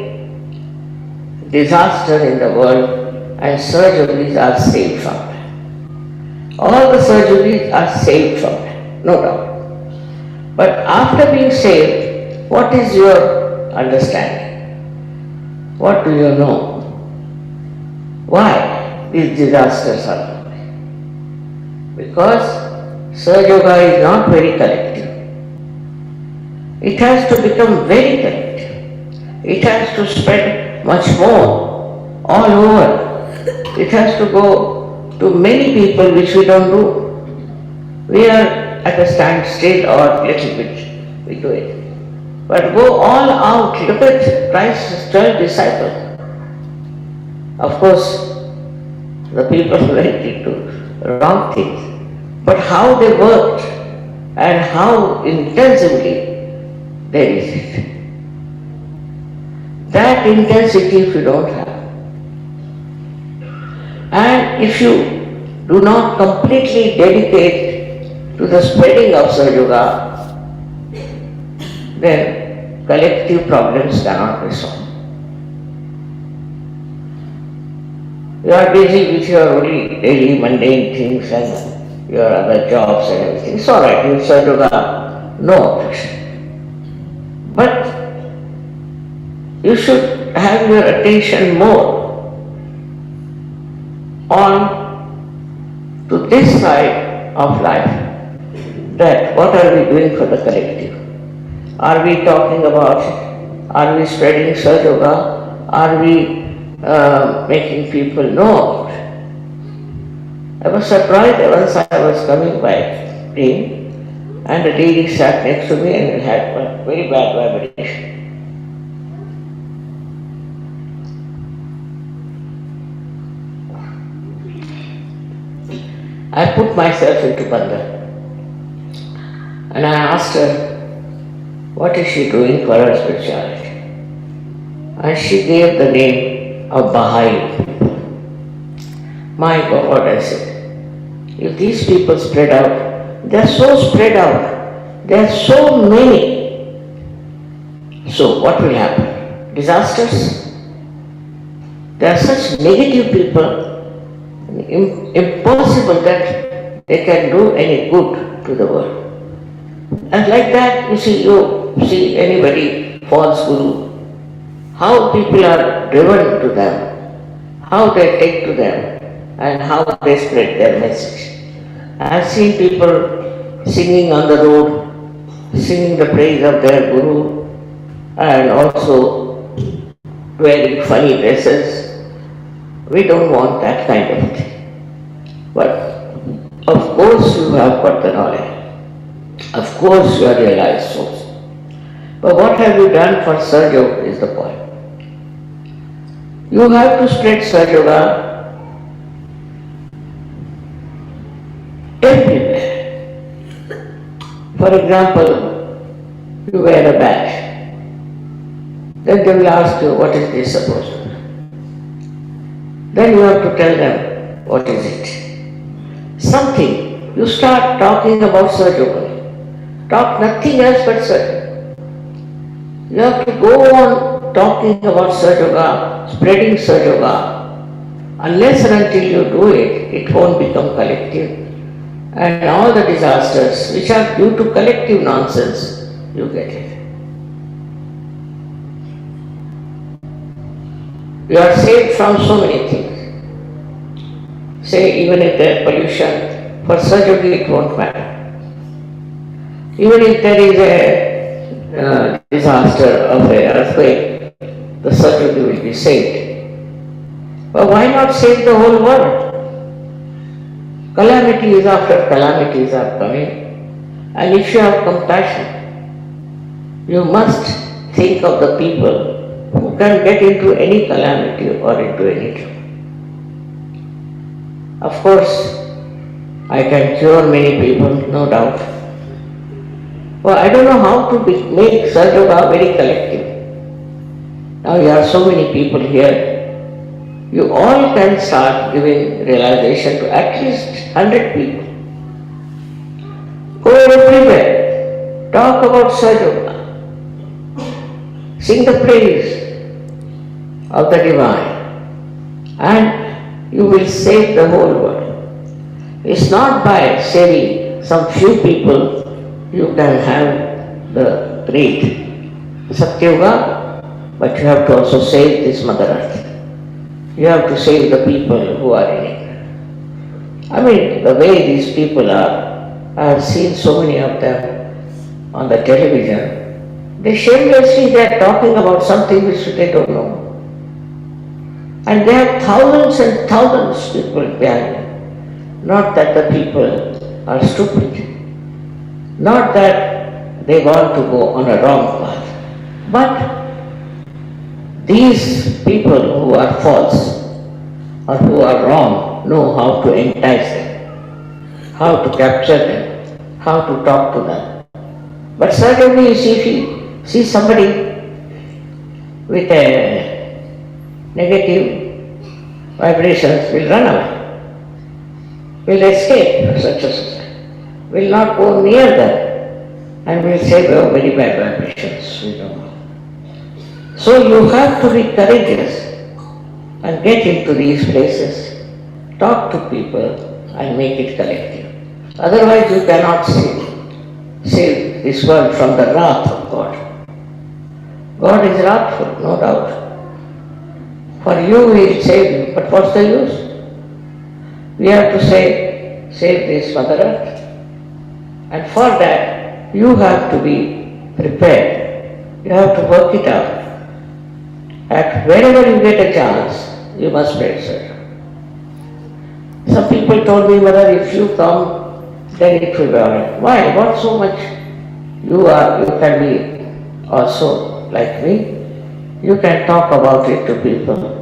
disasters in the world, and surgeries are saved from them. All the surgeries are saved from them, no doubt. But after being saved, what is your understanding? What do you know? Why these disasters are happening? Because Sahaja Yoga is not very collective. It has to become very collective. It has to spread much more, all over. It has to go to many people, which we don't do. We are at a standstill or little bit, we do it. But go all out, look at Christ's 12 disciples. Of course, the people went into wrong things, but how they worked and how intensively they did it. That intensity if you don't have, and if you do not completely dedicate to the spreading of Sahaja Yoga, then collective problems cannot be solved. You are busy with your only daily mundane things and your other jobs and everything. It's all right, you Sahaja Yoga, no objection. But you should have your attention more on to this side of life, that what are we doing for the collective? Are we talking about it? Are we spreading Sahaja Yoga? Are we making people know? I was surprised once I was coming by train and a lady sat next to me and had a very bad vibration. I put myself into Bandha and I asked her, what is she doing for her spirituality? And she gave the name of Baha'i people. My God, I said, if these people spread out, they are so spread out, there are so many. So what will happen? Disasters? There are such negative people, impossible that they can do any good to the world. And like that, you see anybody false guru, how people are driven to them, how they take to them, and how they spread their message. I have seen people singing on the road, singing the praise of their guru, and also wearing funny dresses. We don't want that kind of thing. But of course you have got the knowledge. Of course you are realized souls. But what have you done for Sahaja Yoga is the point. You have to spread Sahaja Yoga everywhere. For example, you wear a badge. Then they will ask you, what is this supposed to be? Then you have to tell them, what is it? Something. You start talking about Sahaja Yoga. Talk nothing else but Sahaja. You have to go on talking about Sahaja Yoga, spreading Sahaja Yoga. Unless and until you do it, it won't become collective. And all the disasters which are due to collective nonsense, you get it. You are saved from so many things. Say, even if there is pollution, for Sahaja Yoga it won't matter. Even if there is a disaster of an earthquake, the Sahaja Yoga will be saved. But why not save the whole world? Calamities after calamities are coming, and if you have compassion, You must think of the people who can get into any calamity or into any trouble. Of course, I can cure many people, no doubt. Well, I don't know how to make Sahaja Yoga very collective. Now you have so many people here. You all can start giving realization to at least 100 people. Go everywhere. Talk about Sahaja Yoga. Sing the praise of the divine. And you will save the whole world. It's not by saving some few people you can have the great Satyuga, but you have to also save this Mother Earth. You have to save the people who are in it. I mean, the way these people are, I have seen so many of them on the television. They shamelessly are talking about something which they don't know. And they have thousands and thousands of people behind them. Not that the people are stupid. Not that they want to go on a wrong path. But these people who are false or who are wrong know how to entice them, how to capture them, how to talk to them. But certainly if you see somebody with a negative vibrations will run away, will escape such a society, will not go near them, and will say, oh, very bad vibrations, we don't know. So you have to be courageous and get into these places, talk to people and make it collective. Otherwise you cannot save this world from the wrath of God. God is wrathful, no doubt. For you He will save you, but what's the use? We have to save this Mother Earth. And for that, you have to be prepared. You have to work it out. At wherever you get a chance, you must spread Sahaja. Some people told me, Mother, if you come, then it will be all right. Why? What so much? You can be also like me. You can talk about it to people.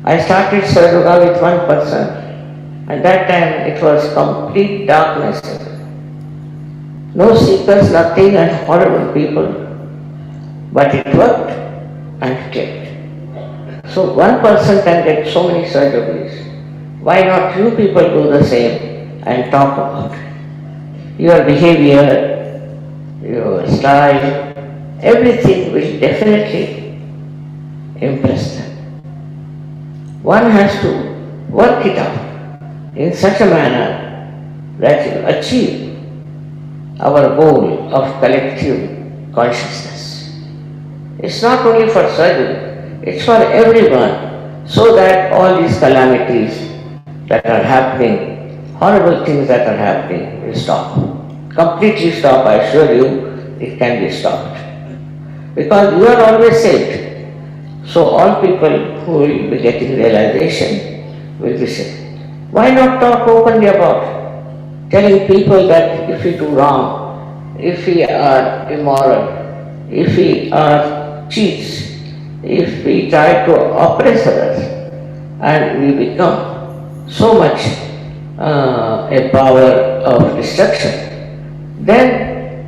I started Sahaja Yoga with one person. At that time it was complete darkness. No seekers, nothing, and horrible people. But it worked and it clicked. So one person can get so many Sahaja Yogis. Why not you people do the same and talk about it? Your behavior, your style, everything will definitely impress them. One has to work it out in such a manner that you achieve our goal of collective consciousness. It's not only for Sahaja, it's for everyone, so that all these calamities that are happening, horrible things that are happening, will stop. Completely stop, I assure you, it can be stopped. Because you are always saved. So all people who will be getting realization will be saved. Why not talk openly about it? Telling people that if we do wrong, if we are immoral, if we are cheats, if we try to oppress others, and we become so much a power of destruction, then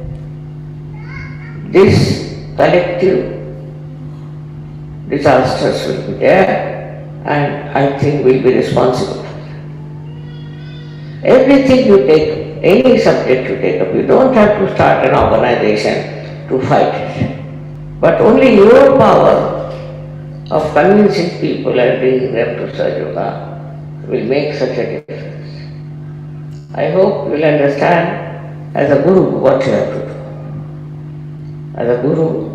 this collective disasters will be there, and I think we'll be responsible. Everything you take, any subject you take up, you don't have to start an organization to fight it. But only your power of convincing people and bringing them to Sahaja Yoga will make such a difference. I hope you will understand as a guru what you have to do. As a guru,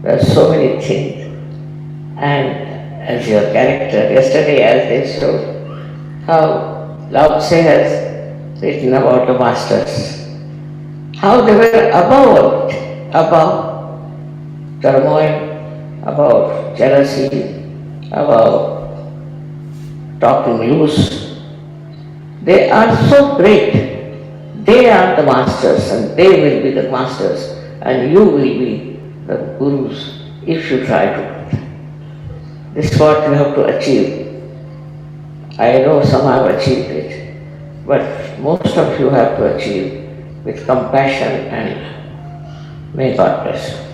there are so many things. And as your character, yesterday as they showed, how Lao Tse has written about the masters, how they were above turmoil, about jealousy, about talking loose. They are so great. They are the masters and they will be the masters and you will be the gurus if you try to. This is what you have to achieve. I know some have achieved it, but most of you have to achieve with compassion, and may God bless you.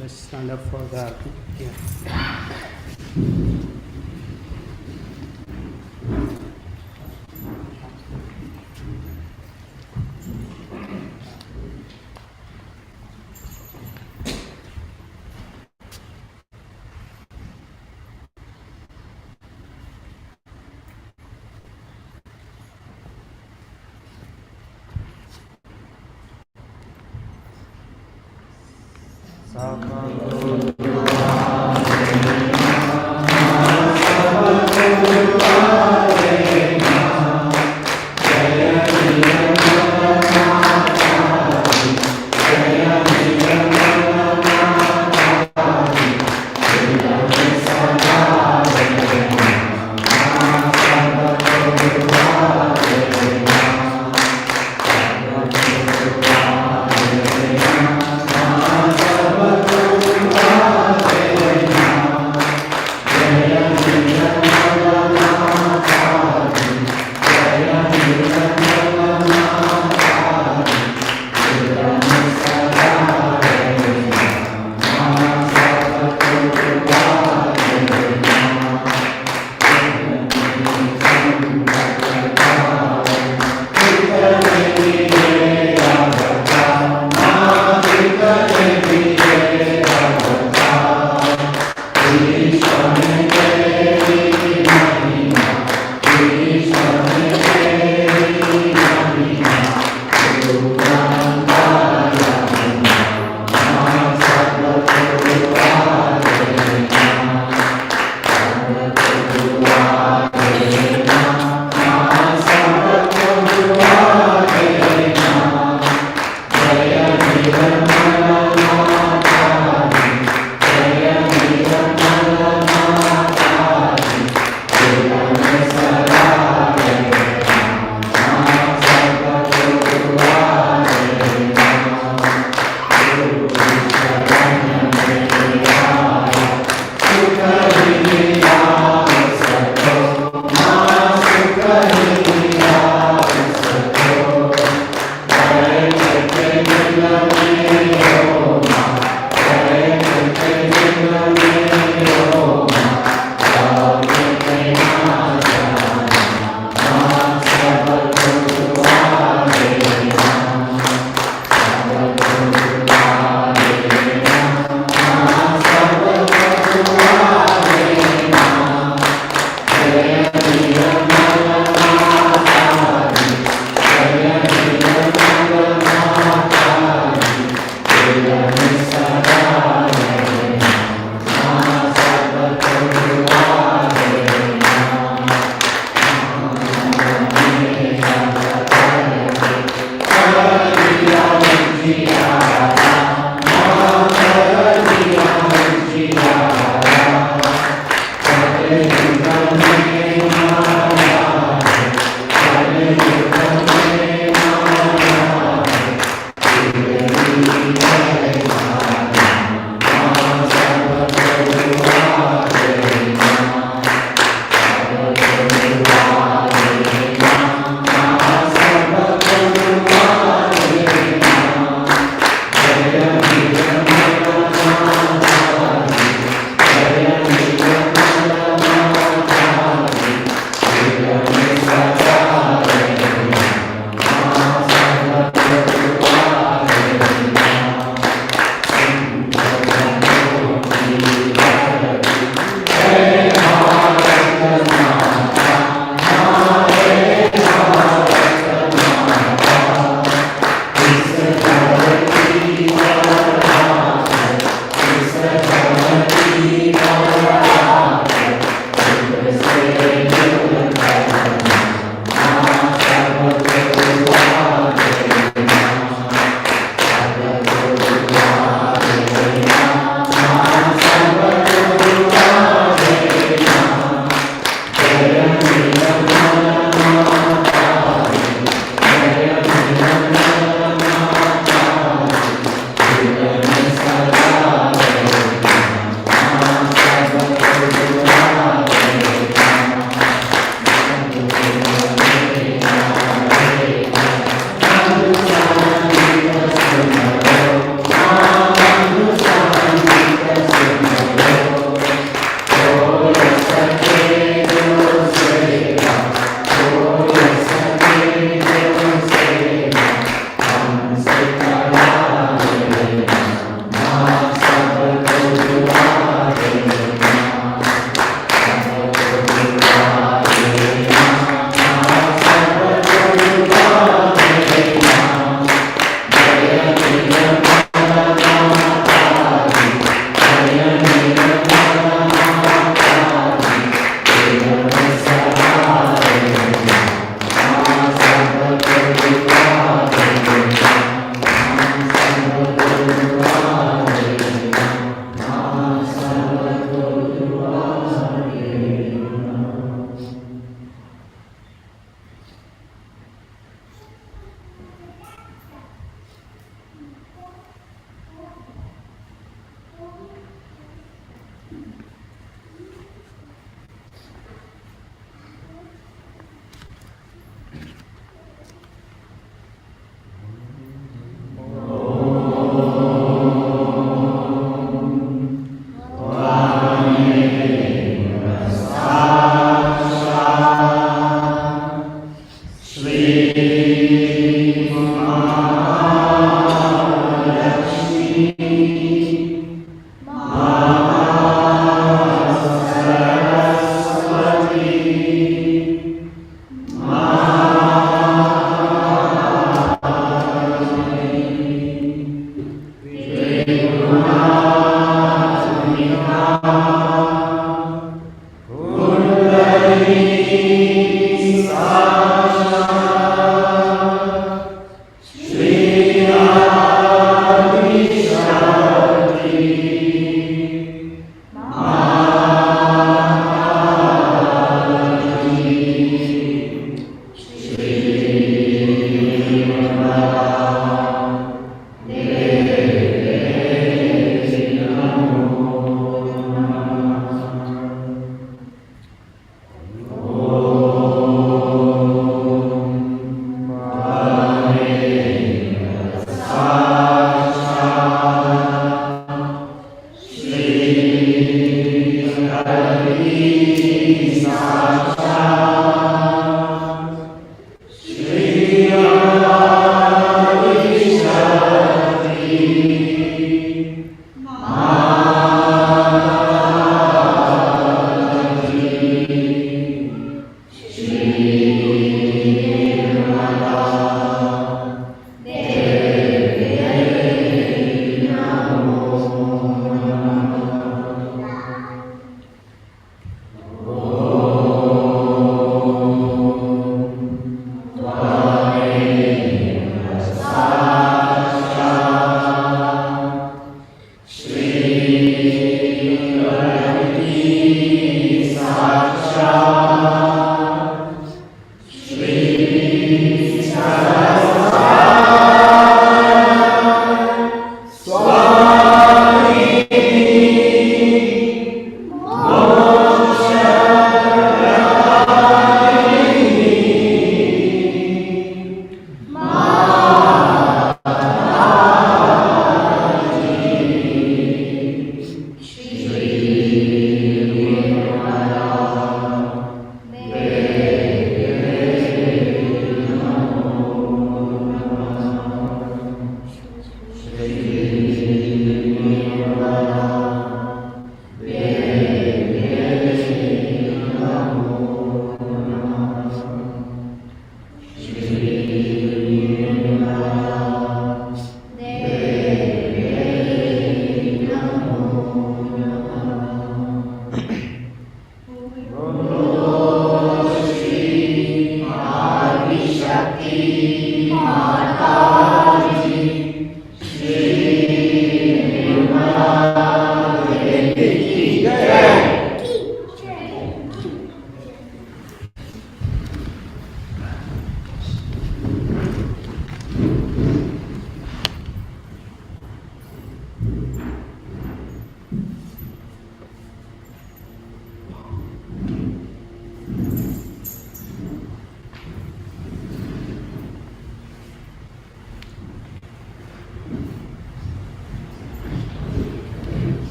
Let's stand up for the arti. Yeah.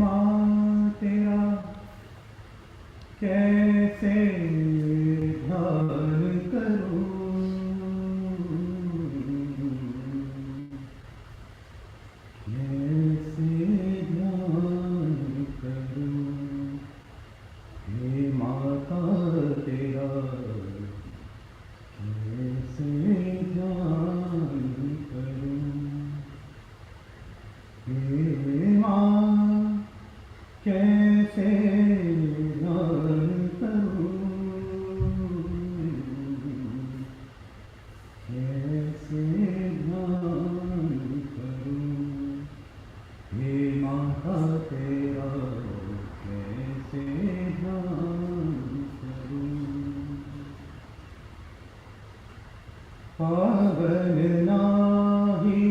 माँ तेरा कैसे ध्यान करूं, पावन नाही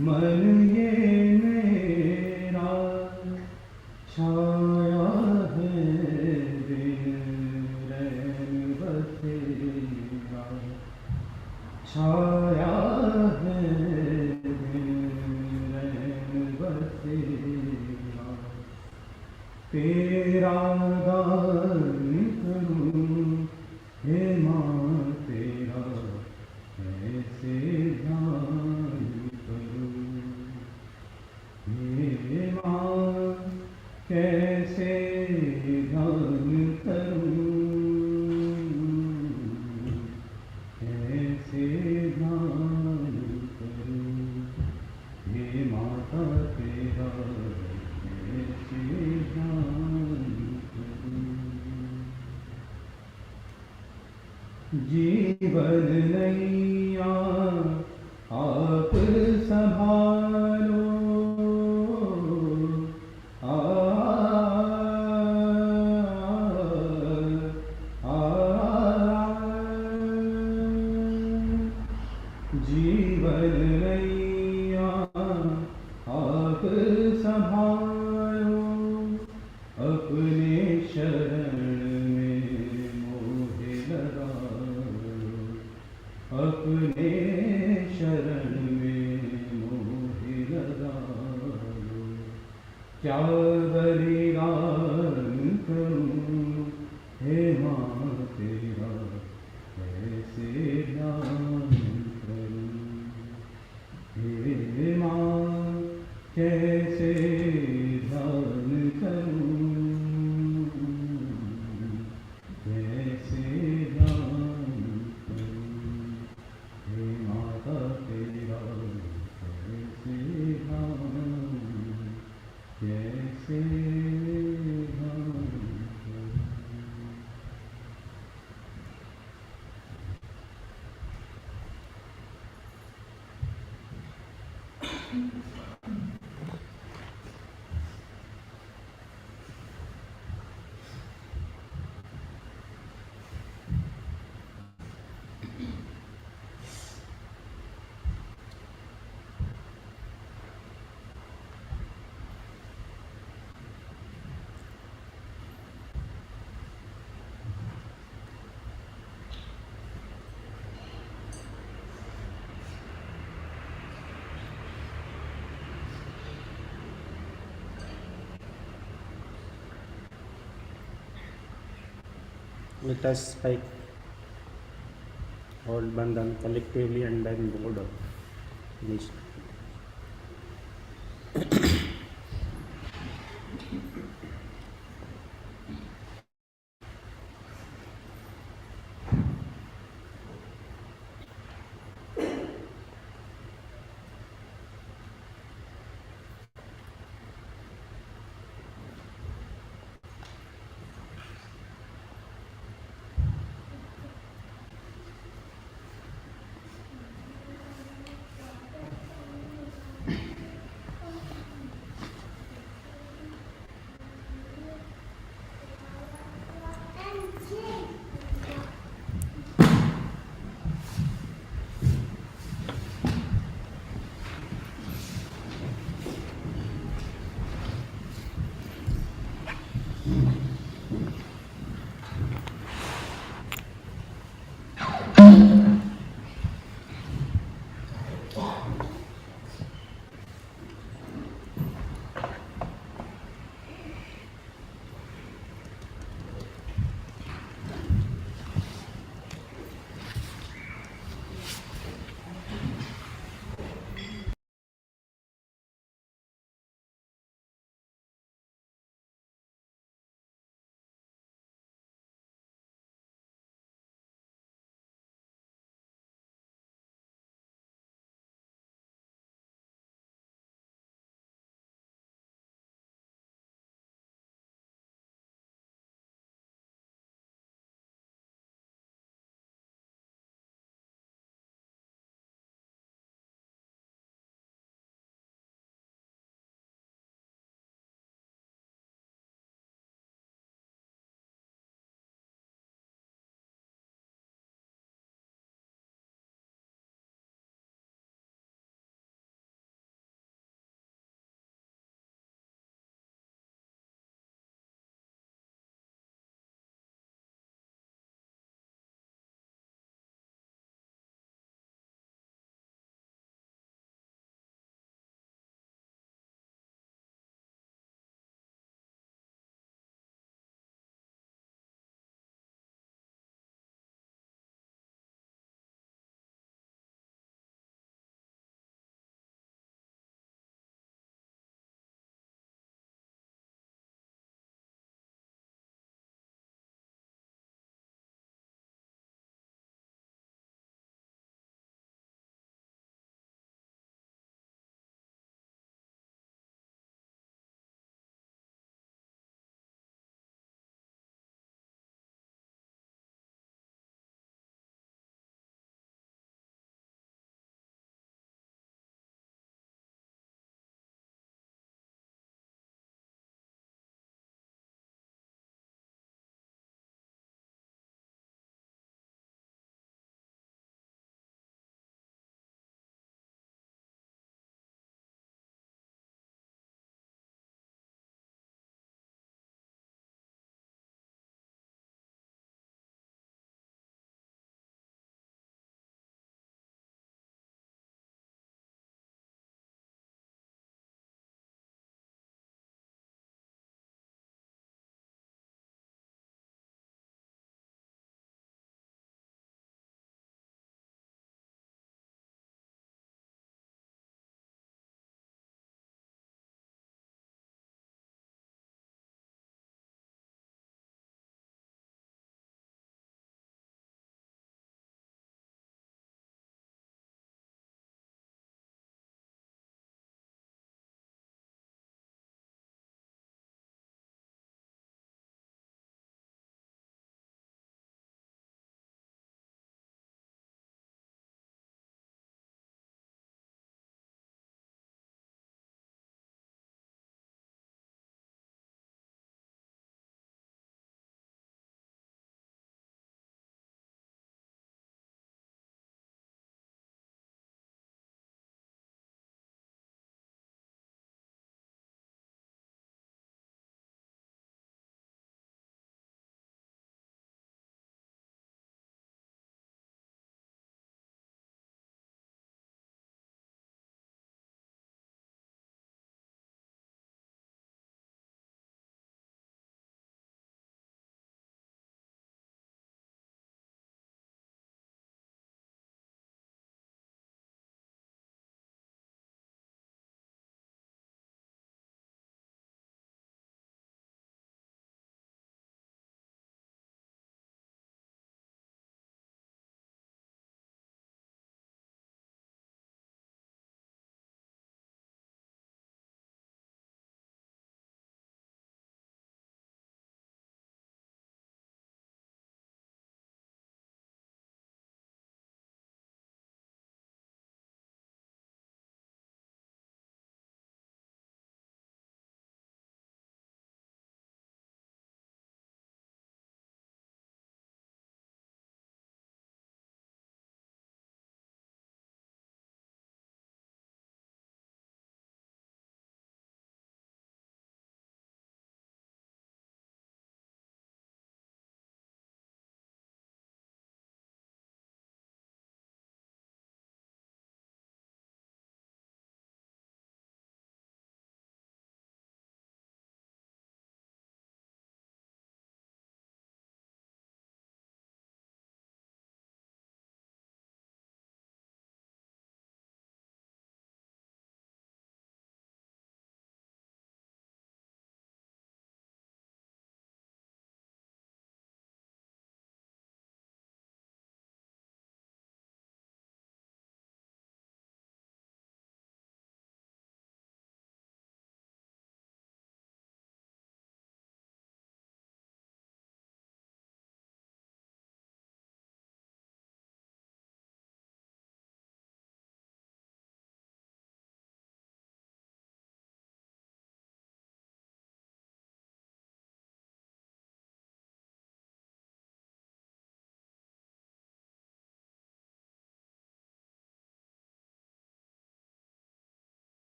मन ये मेरा, छाया है दिन रैन बसेरा, छाया है दिन रैन बसेरा। तेरा गान करूं हे माँ तेरा, कैसे ध्यान करूं हे माँ, कैसे ध्यान करूं, कैसे ध्यान करूं हे माता तेरा, कैसे ध्यान करूं। जीवन नैया आप संभालो, आ, जीवन नैया आप संभालो, अपने शरण में मोहे लगाओ, अपने शरण में मोहे लगाओ। क्या बलिदान करूं हे माँ तेरा, कैसे ध्यान करूं हे माँ, कैसे ध्यान करूं, कैसे ध्यान करूं हे माता तेरा, कैसे ध्यान, कैसे ध्यान करूं। Let us strike hold bandhan collectively and then board of this.